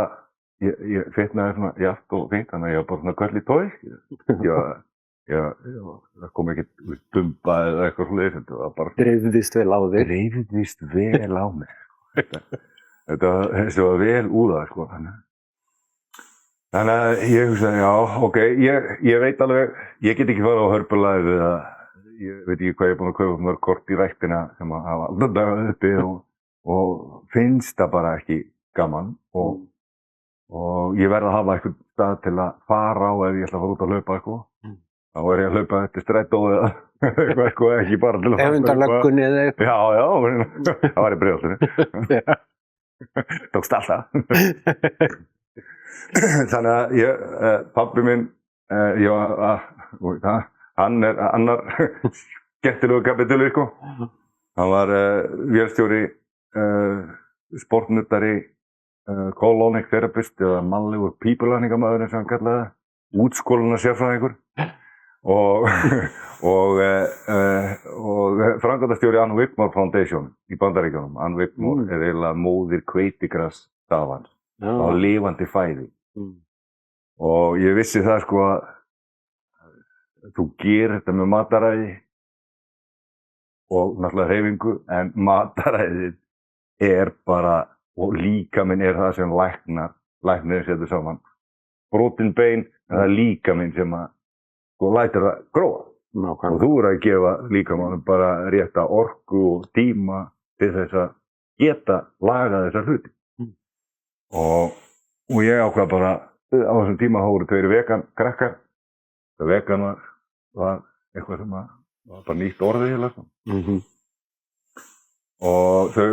ég fitnaði svona jafnt og fínt, þannig að ég var bara svona köll í tói. Það kom ekkert dumba eða eitthvað svoleiðis, þetta var bara... Dreifðist vel á þig. Dreifðist vel á mig. Þetta var vel úr það sko. Þannig að ég hugsaði, já, ok, ég veit alveg, ég get ekki fara á Herbalife eða ég veit ekki hvað ég er búinn að kaupa mörg kort í ræktina sem að hafa alltaf dagað uppi og finnst það bara ekki gaman og ég verð að hafa eitthvað stað til að fara á ef ég ætla að fara út að hlaupa eitthvað. Þá ég að hlaupa eftir strætó eða eitthvað sko, ekki bara til að fara. Ef undan löggunni eða eitthvað. Já, það var í Breiðholtinu. Tókst alltaf. Þannig að pabbi minn, hann annar skemmtilegu kapitúli sko. Hann var vélstjóri, sportnuttari, colonic therapist eða mannlegur pípulagningamæður eins og hann kallaði það, útskóluna sérfræðingur og framkvæmdastjóri Ann Wigmore Foundation í Bandaríkjunum. Ann Wigmore er eiginlega móðir hveitigrass stafans á lifandi fæði. Og ég vissi það sko að þú gerir þetta með mataræði og náttúrulega hreyfingu, en mataræðið er bara, og líkaminn er það sem læknir setur saman. Brotin bein, en það er líkaminn sem að sko lætur það gróa. Og þú að gefa líkamannum bara rétta orku og tíma til þess að geta lagað þessar hluti. Og ég ákvað bara, á þessum tíma voru 2 vegan krakkar. Það vegan var eitthvað sem var bara nýtt orðið heila. Og þau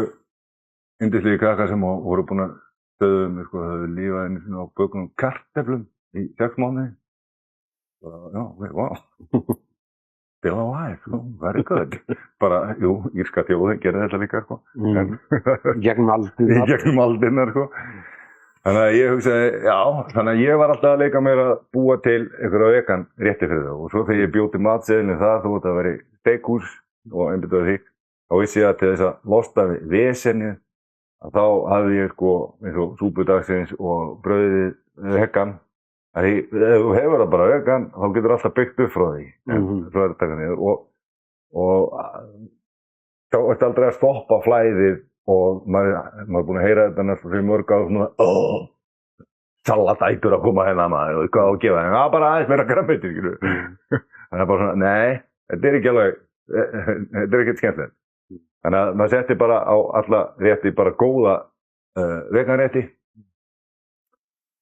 yndislegu krakkar sem voru búin að stöðu mig, sko, þau lífaði einu sinni á bökunum kartöflum í 6 mánuði. Já, wow. Still alive, very good. Bara, jú, írska þjóðin gerði þetta líka, sko. Gegnum aldirnar. Gegnum aldirnar, sko. Þannig að ég hugsaði, já, þannig að ég var alltaf að leika mér að búa til einhverja vegan rétti fyrir það. Og svo þegar ég bjóti matseðilin þar, þó þetta væri steikhús og einbyttuð þig, þá vissi ég að til þess að losna við vesenið, að þá hafði ég sko eins og súpu dagsins og brauðið vegan. Ef þú hefur það bara vegan, þá getur alltaf byggt upp frá því. Svo er þetta niður. Og þá ertu aldrei að stoppa flæðið og maður er búinn að heyra þetta næstu fyrir mörg ár svona salatætur að koma hérna maður og hvað á að gefa þeim. Bara aðeins meira grænmeti, skilur. Þannig að bara svona, nei, þetta er ekki alveg, þetta er ekkert skemmtilegt. Þannig að maður setti bara á alla rétti bara góða veganrétti.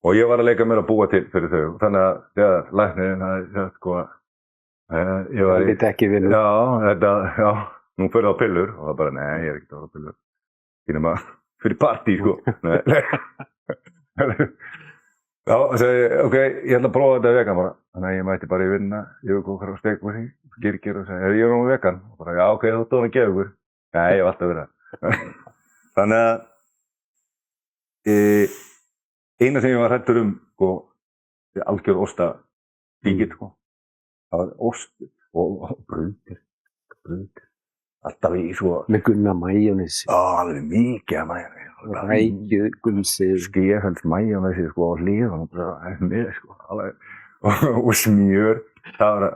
Og ég var að leika mér að búa til fyrir þau. Þannig að þegar læknirinn hafði sagt sko að ég var í... Það ekki við. Já, þetta, já, nú fyrir á pillur og það bara, nei, ég er ekkert að fara á pillur. Sýnum að fyrir partí, sko. Já, segi, ok, ég ætla að prófa þetta vegan bara. Þannig að ég mætti bara í vinna, yfirkókar og steikbúsi, skirkir og segi, ég nú vegan? Og bara, já, ok, þú tóðum að gefa ykkur. Já, ég hef alltaf verið það. Þannig að eina sem ég var hræddur sko, algjör ostafíkill, sko. Það var ost og brauðir. Alltaf í svo... Með gunna majónesi. Alveg mikið af majónesi. Rækju, gulsi. Skefhelst majónesi, sko, á hliðan og með, sko, alveg. Og smjör. Það var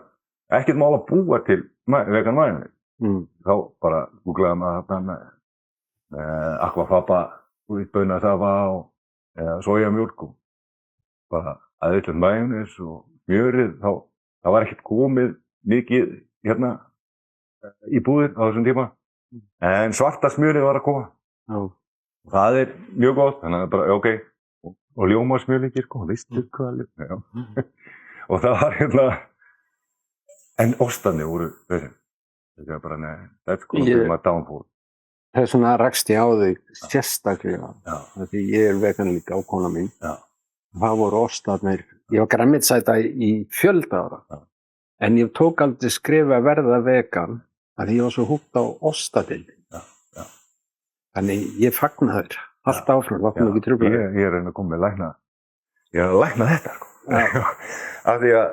ekkert mál að búa til vegan majónesi. Þá bara googlaði maður þarna með aquafaba, baunasava og sojamjólk og bara aðeinslega majónes og smjörið. Það var ekkert komið mikið hérna í búðir á þessum tíma. En svarta smjörið var að koma. Og það mjög gott, þannig að bara, ok. Og ljómasmjör líka, sko, veistu hvað já. Og það var hérna, en ostandi voru þessi. Það var bara, nei, that's gonna be my downfall. Það svona rakst ég á þig sérstaklega. Því ég vegan líka á kona mín. Það voru ostarnir, ég var grænmetsæta í fjölda ára. En ég tók aldrei skrifa að verða vegan að ég var svo húgt á ostadildin. Þannig ég fagna þér, allt áfram, láttum ekki trufla. Ég er að koma með lækna, ég er að lækna þetta, sko. Af því að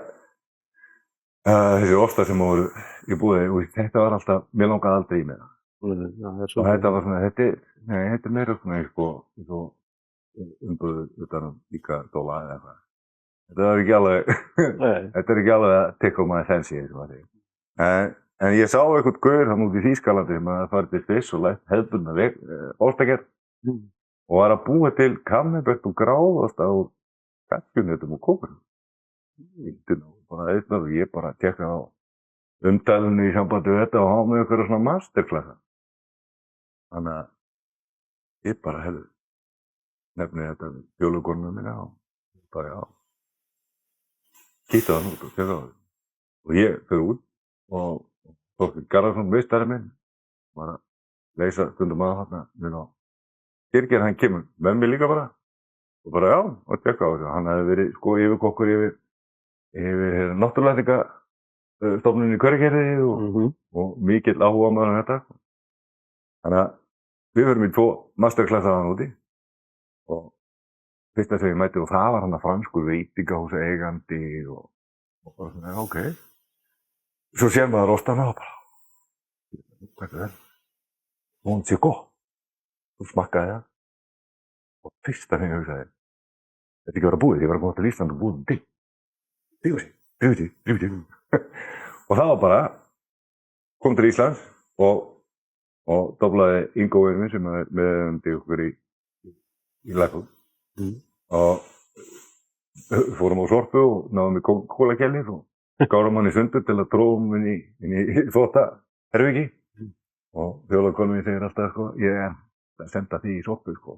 þessi ostar sem voru í búði, þetta var alltaf, mér langaði aldrei í mig það. Og þetta var svona, þetta er meira svona, sko, umbúðu utan líka dóla eða eitthvað. Þetta er ekki alveg að tickle my fancy, eins og það segir. En ég sá eitthvað gaur hann út í Þýskalandi sem að fara til Sviss og lært hefðbundna ostagerð og var að búa til camembert og gráðosta og gattjunötum og kókur. Og ég bara tekka á umtalinu í sambandi við þetta og hafa með ykkur svona masterklassa. Þannig að ég bara nefni þetta bjólugonum minna og bara já. Kýta það út og tekka á það. Og ég fyrir út og Þorsteinn Garðarsson, meistari minn, var að leysa stundum að þarna á kirkjunni, hann kemur með mig líka bara og bara já, og tekka á þessu. Hann hefði verið sko yfirkokkur yfir náttúrulækningastofnuninni í Hveragerði og mikill áhugamaður þetta. Þannig að við förum í 2 masterklassa þarna úti og fyrsta sem ég mætti og það var hann að franskur veitingahús eigandi og bara svona, ok. Svo sér maður ostana og bara, hvað er það? Hún sé gott. Svo smakkaði það. Og fyrsta sem ég hugsaði, þetta ekki vera búið, ég var að koma til Ísland og búið til. Drífðu sig. Og það var bara, kom til Íslands og doblaði Ingo Einmi sem er meðandi okkur í Lækjum. Og fórum á Sorpu og náðum í kólakellir og gárum hann í sundur til að tróðum inn í þvottaherbergi og þjóðarkonum mín segir alltaf sko, ég er að senda því í Sorpu sko.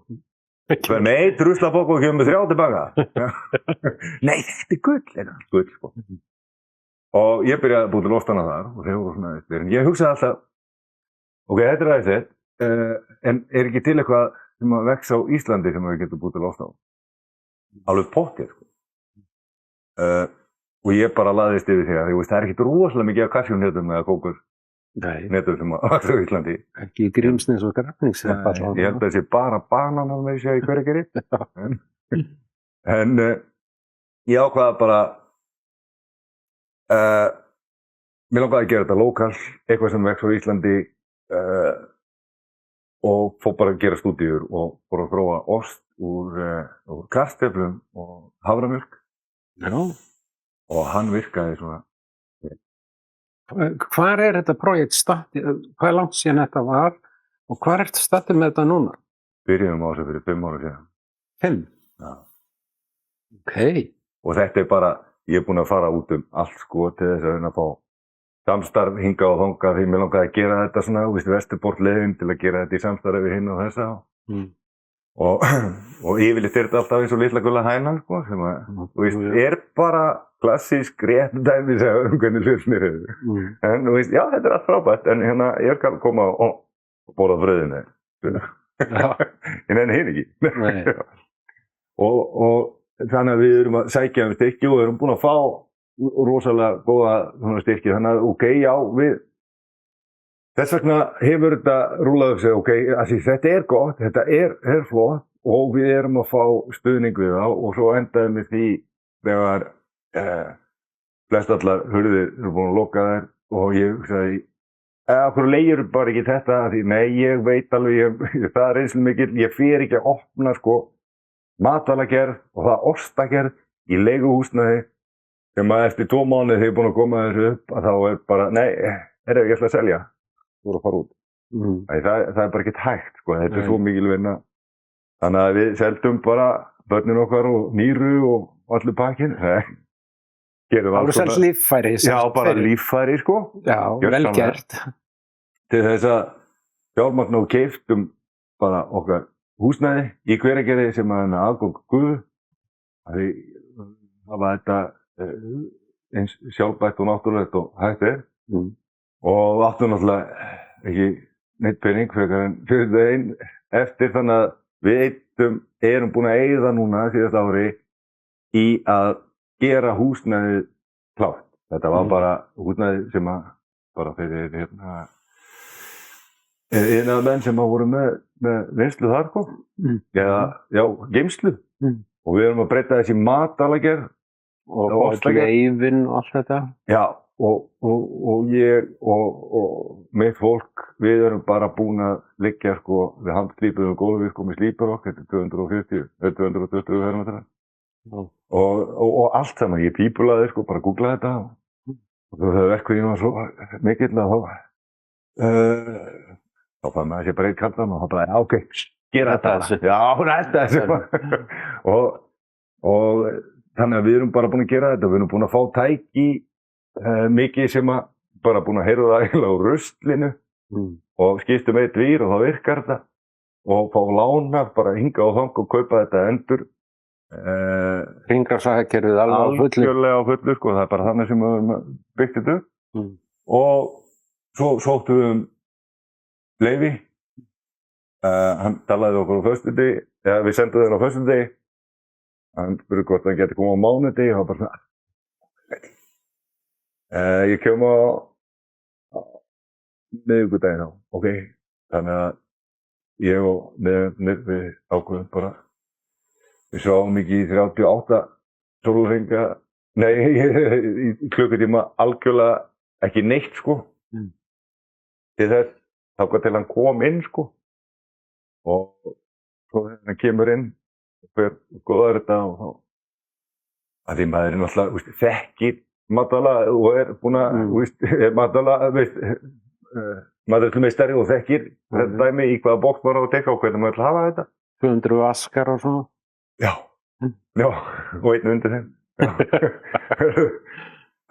Það er með 1 ruslapokk og kemur með 3 tilbaka. Nei, þetta er gull sko. Og ég byrjaði að búið til ostana þar og þeir voru svona eftir. En ég hugsaði alltaf, ok, þetta er aðeins þetta, en er ekki til eitthvað sem að vex á Íslandi sem við getum búið til ost á? Alveg pottið sko. Og ég bara laðist yfir því að það er ekkert rosalega mikið af kassjónetum eða kókusnetum sem að vaxa á Íslandi. Ekki Grímsnes og Grafningsrepp allavega. Ég held að það sé bara bananar með sér í Hveragerði. En ég ákvaða bara, mér langaði að gera þetta lokal, eitthvað sem vex á Íslandi og fór bara að gera stúdíur og fór að þróa ost úr kartöflum og haframjólk. Já. Og hann virkaði svona. Hvar er þetta projekt statið? Hvað er langt síðan þetta var? Og hvar ertu statið með þetta núna? Byrjum á þessu fyrir 5 ára síðan. 5? Já. Ok. Og þetta er bara, ég er búinn að fara út allt sko til þess að fá samstarf hinga og þanga því mér langaði að gera þetta svona, Vesturportleiðin til að gera þetta í samstarfi við hinn og þessa. Og yfirleitt er þetta alltaf eins og litla gulla hænan sko, sem að, er bara klassísk rétt dæmi sem hvernig hlutinir eru. En já, þetta er allt frábært, en hérna, ég skal koma og borða brauðinu. en henni hinn ekki. og þannig að við erum að sækja styrki og erum búin að fá rosalega góða styrki, þannig að ok, já, við þess vegna hefur þetta rúlað upp sig, ok, þetta er gott, þetta er flott og við erum að fá stuðning við það og svo endaðum við því þegar flestallar hurðir eru búin að loka þær og ég hugsaði, okkur leigir bara ekki þetta, því nei, ég veit alveg, það er reynslu mikill, ég fer ekki að opna sko matvælagerð og það ostagerð í leiguhúsnæði sem að eftir 2 mánuði þegar ég er búin að koma þessu upp að þá er bara, nei, ég ætla að selja, þú voru að fara út. Það er bara ekkert hægt sko, þetta er svo mikil vinna. Þannig að við seldum bara börnin okkar og nýru og allir pakkin. Það voru selst líffæri. Já, bara líffæri sko. Já, vel gert. Til þess að fjármagna og keyptum bara okkar húsnæði í Hveragerði sem að aðgang Guðu. Það var þetta eins sjálfbært og náttúrulegt og hægt er. Og áttum náttúrulega ekki neitt pening frekar en fyrir það einn eftir, þannig að við erum búin að eyða núna síðast ári í að gera húsnæðið klárt. Þetta var bara húsnæðið sem að bara fyrir iðnaðarmenn sem að voru með vinnslu þar sko. Já, geymslu. Og við erum að breyta þessi matvælagerð og leifin og allt þetta. Já, og ég og mitt fólk, við erum bara búin að liggja sko, við handslípuðum gólfið sko með slíparokk, þetta er 220 fermetrar. Og allt saman, ég pípulaði sko, bara googlaði þetta og það verkefni var svo mikill að þá fann maður sér bara eitt kaldan og þá bara, ok, gera þetta. Já, næsta þessu. Og þannig að við erum bara búin að gera þetta, við erum búin að fá tæki mikið sem að bara búin að heyra það eiginlega á ruslinu og skiptum eitt vír og þá virkar þetta og fá lána bara hinga og þang og kaupa þetta endur. Hringrásarhagkerfið alveg á fullu. Algjörlega á fullu sko, það er bara þannig sem við höfum byggt þetta upp. Og svo sóttum við leyfi. Hann talaði okkur á föstudegi, eða við sendum þeim á föstudegi. Hann spurði hvort hann geti koma á mánudegi og hann bara svona ég kem á miðvikudaginn þá, ok. Þannig að ég og við ákveðum bara, við sáum ekki í 38 sólarhringa, nei, í klukkutíma algjörlega ekki neitt sko. Til þess, þangað til hann kom inn sko. Og svo þegar hann kemur inn og fer góðar þetta og þá, að því maður er náttúrulega, þekkir matvæla og er búin að matvælameistari og þekkir þetta dæmi í hvaða box maður á að teka og hvernig maður ætla að hafa þetta. 200 vaskar og svona. Já, og einn undir þeim.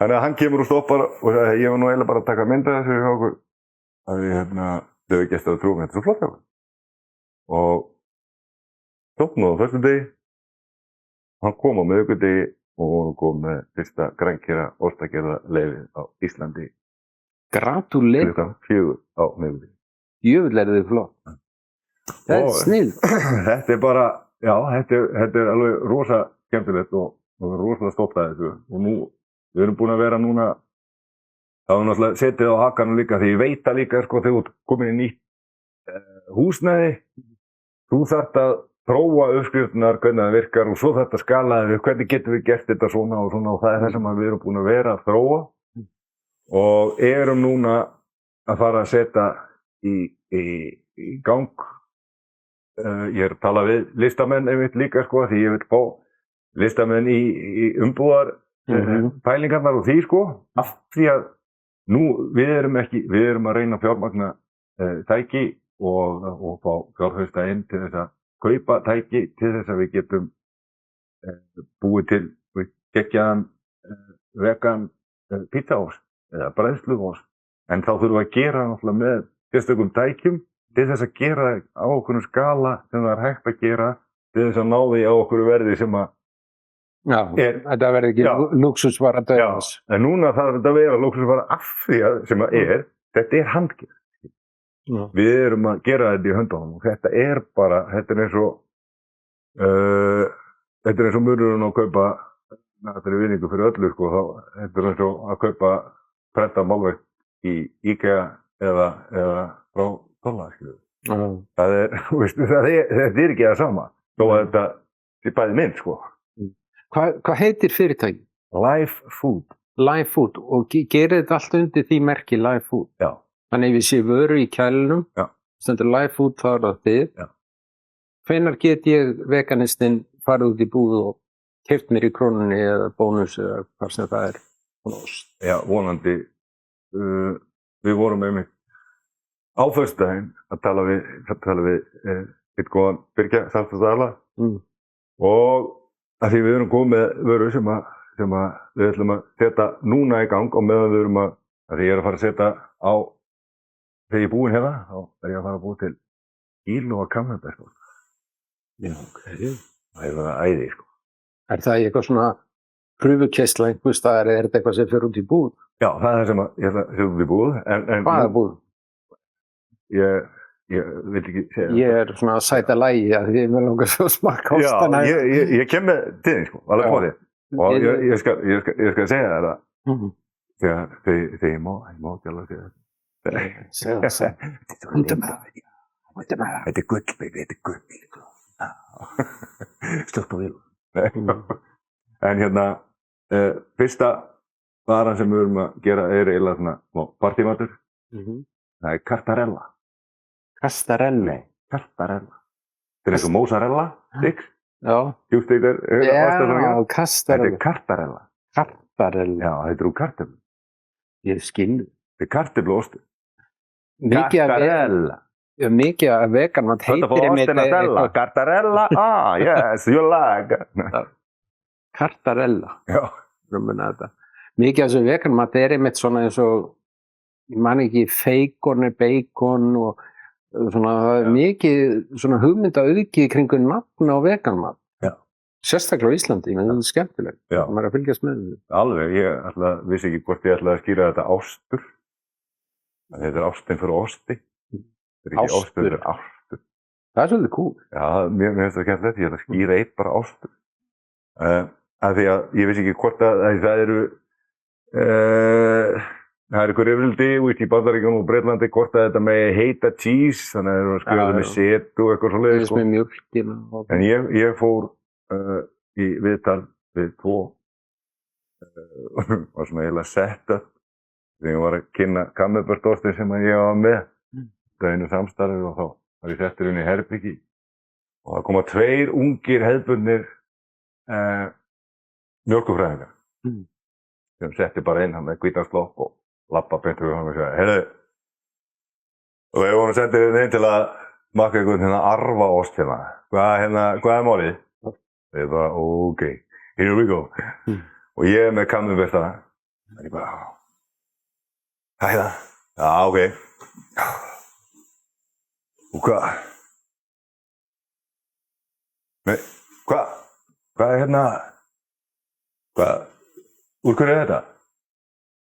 Þannig að hann kemur og stoppar og sagði, ég var nú eiginlega bara að taka mynda þessu hjá okkur. Það er þau ekki eftir að trúa, þetta er svo flott hjá okkur. Og stopnum á föstudegi, hann kom á miðvikudegi og kom með fyrsta grænkera ostagerða leyfið á Íslandi. Gratuleir. Klukkan 4 á miðvikudegi. Jöfull er þið flott. Það er snill. Þetta er bara, já, þetta er alveg rosa skemmtilegt og rosalega stolt að þessu. Og nú, við erum búin að vera núna, það var náttúrulega setið á hakanum líka, því ég veit að líka, sko, þegar þú ert komin í nýtt húsnæði, þú þarft að prófa uppskriftirnar, hvernig það virkar og svo þetta skalaði við, hvernig getum við gert þetta svona og það er það sem við erum búin að vera að þróa og erum núna að fara að setja í gang. Ég er að tala við listamenn einmitt líka sko, því ég vil fá listamenn í umbúðar pælingarnar og því sko, af því að nú við erum að reyna að fjármagna tæki og fá fjárhausta inn til þess að kaupa tæki til þess að við getum búið til geggjaðan vegan pizzaós eða bræðsluós. En þá þurfum við að gera náttúrulega með sérstökum tækjum til þess að gera á okkur skala sem það er hægt að gera til þess að ná því á okkur verði sem að þetta verði ekki lúxusvara döðans. En núna þarf þetta að vera lúxusvara af því að sem að þetta er handgerð. Við erum að gera þetta í höndunum og þetta er eins og munurinn að kaupa, þetta er vinningu fyrir öllu, sko, þetta er eins og að kaupa prenta málverk í IKEA eða frá Tolla, skilur. Þetta er ekki það sama, þó að þetta er bæði mynd, sko. Hvað heitir fyrirtæki? Live Food. Live Food, og gerir þetta allt undir því merki Live Food? Já. Þannig ef ég sé vöru í kælinum, stendur Live Food, þá það þið. Já. Hvenær get ég veganistinn farið út í búð og keypt mér í Krónunni eða Bónus eða hvað sem það er? Já, vonandi. Við vorum einmitt á föstudaginn að tala við eitt góðan Birgja Saltadala og að því við erum komið með vöru sem við ætlum að setja núna í gang og meðan við erum að því ég er að fara að setja á þegar ég er búinn hérna, þá er ég að fara að búa til íl og kammerberg. Já, ok. Það er það æði, sko. Er það eitthvað svona prufukeyrsla einhvers staðar, er þetta eitthvað sem fer út í búð? Já, það er það sem ég ætla að setja út í búð. Hvað er búð? Ég veit ekki segja. Ég er svona að sæta lagi að því ég vil langar svo smakka ostana. Já, ég kem með til þín, sko, alveg på því. Og ég skal segja þér það þegar ég má ekki alveg segja þetta. Segðu það. Þetta er gull, baby, þetta er gull. Slökkt á vil. En hérna, fyrsta varan sem við erum að gera er eiginlega svona partímatur. Það er kartarella. Kastarella? Kartarella. Þetta er eins og mozzarella, sticks. Já. Hjústíkar. Já, kastarella. Þetta er kartarella. Kartarella. Já, þetta er úr kartöflu. Ég skil. Þetta er kartöflu ostu. Kartarella. Mikið af veganmat heitir eitthvað. Kartarella, yes, you like. Kartarella. Já. Mikið af þessu veganmat einmitt svona eins og, ég man ekki, bacon og svona, það er mikið svona hugmyndaauðgi kringum nafn á veganmat. Já. Sérstaklega á Íslandi, menn það er skemmtilegt. Já. Maður er að fylgjast með þessu. Alveg, ég vissi ekki hvort ég ætlaði að skýra þetta ástur. Þetta er ástin fyrir osti. Þetta er ekki ástur fyrir ástur. Það er svolítið cool. Já, mér finnst það skemmtilegt, ég ætla að skýra eitt bara ástur. Af því að ég vissi ekki hvort að það eru ykkur yfirvildi út í Bandaríkjunum og Breitlandi hvort að þetta megi heita cheese, þannig að það eru að skrifa með setu og eitthvað svoleiðis. Með mjólkina. En ég fór í viðtal við tvo var svona eiginlega setta þegar ég var að kynna kammerbergostin sem ég var með það einu samstarfi og þá var ég settur inn í herbyggi og það koma tveir ungir hefðbundnir mjólkurfræðingar sem setti bara inn hann með hvítan slopp og lappa beint við hann og segja heyrðu, og við vorum sendið inn til að smakka einhvern hérna arfaost hérna, hvað er málið? Við bara, ok, here we go. Og ég með kammerbergstana og ég bara, hæða, já, ok. Og hvað? Nei, hvað er hérna, úr hverju er þetta?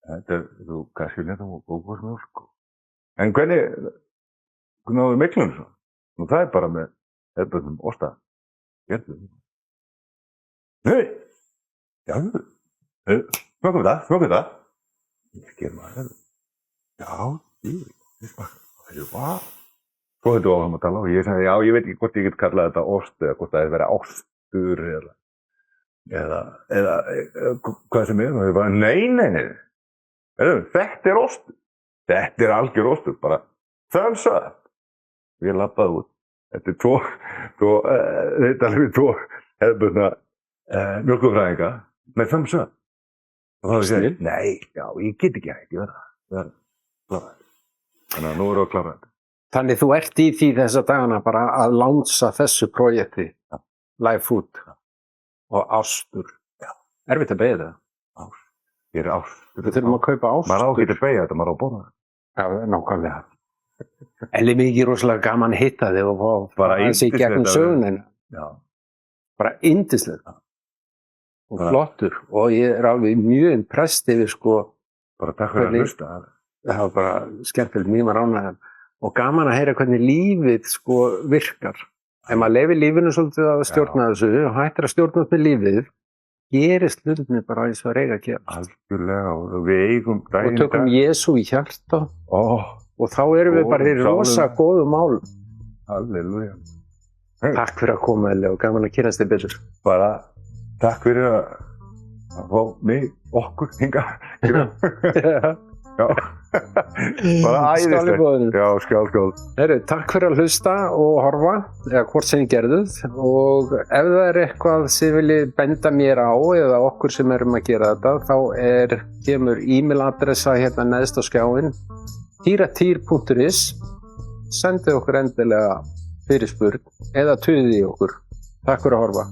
Þetta er, þú kannski þetta og góðkostmjólk. En hvernig náður miklum svo? Nú það er bara með hefðbundnum osta. Gerðum. Nei! Já, smakum þetta. Ég ger maður þetta. Já, ég smakka. Það er hvað? Svo þetta áfram að tala og ég sagði, já, ég veit ekki hvort ég get kallað þetta ost eða hvort það er verið ástur eða hvað sem er. Og ég bara, nei. Þetta er ostur. Þetta er algjör ostur, bara thumbs up. Og ég labbaði út. Þetta er þetta er tvo hefðbundna mjólkurfræðinga með thumbs up. Og þá sagði ég, nei, já, ég get ekki hægt, ég verða klára. Þannig að nú erum við að klára þetta. Þannig þú ert í því þessa dagana bara að lánsa þessu projekti, Live Food og ástur. Já. Erfitt að beygja það? Ástur. Ég er ástur. Við þurfum að kaupa ástur. Maður á ekki að beygja þetta, maður á að borða það. Já, nákvæmlega. En mikið rosalega gaman að hitta þig og bara þessi í gegnum sögunina. Já. Bara yndislegt. Og flottur. Og ég er alveg mjög impressed yfir sko. Bara takk fyrir að hlusta. Það var bara skemmtilegt, mjög ánægður. og gaman að heyra hvernig lífið sko virkar. Ef maður leyfir lífinu svolítið að stjórna þessu og hættir að stjórna upp með lífið, gerist hlutinni bara eins og það eiga að gera. Algjörlega, og við eigum daginn. Og tökum Jesú í hjarta og þá erum við bara í rosa góðu mál. Halleluja. Takk fyrir að koma, Elli, og gaman að kynnast þig betur. Bara takk fyrir að fá mig, okkur, hingað. Já, bara æðislegt. Skál í boðinu. Já, skál. Heyrðu, takk fyrir að hlusta og horfa, eða hvort sem þið gerðuð, og ef það er eitthvað sem viljið benda mér á eða okkur sem erum að gera þetta, þá kemur e-mailadressa hérna neðst á skjáinn, tyratýr.is. Sendið okkur endilega fyrirspurn eða tuðið í okkur. Takk fyrir að horfa.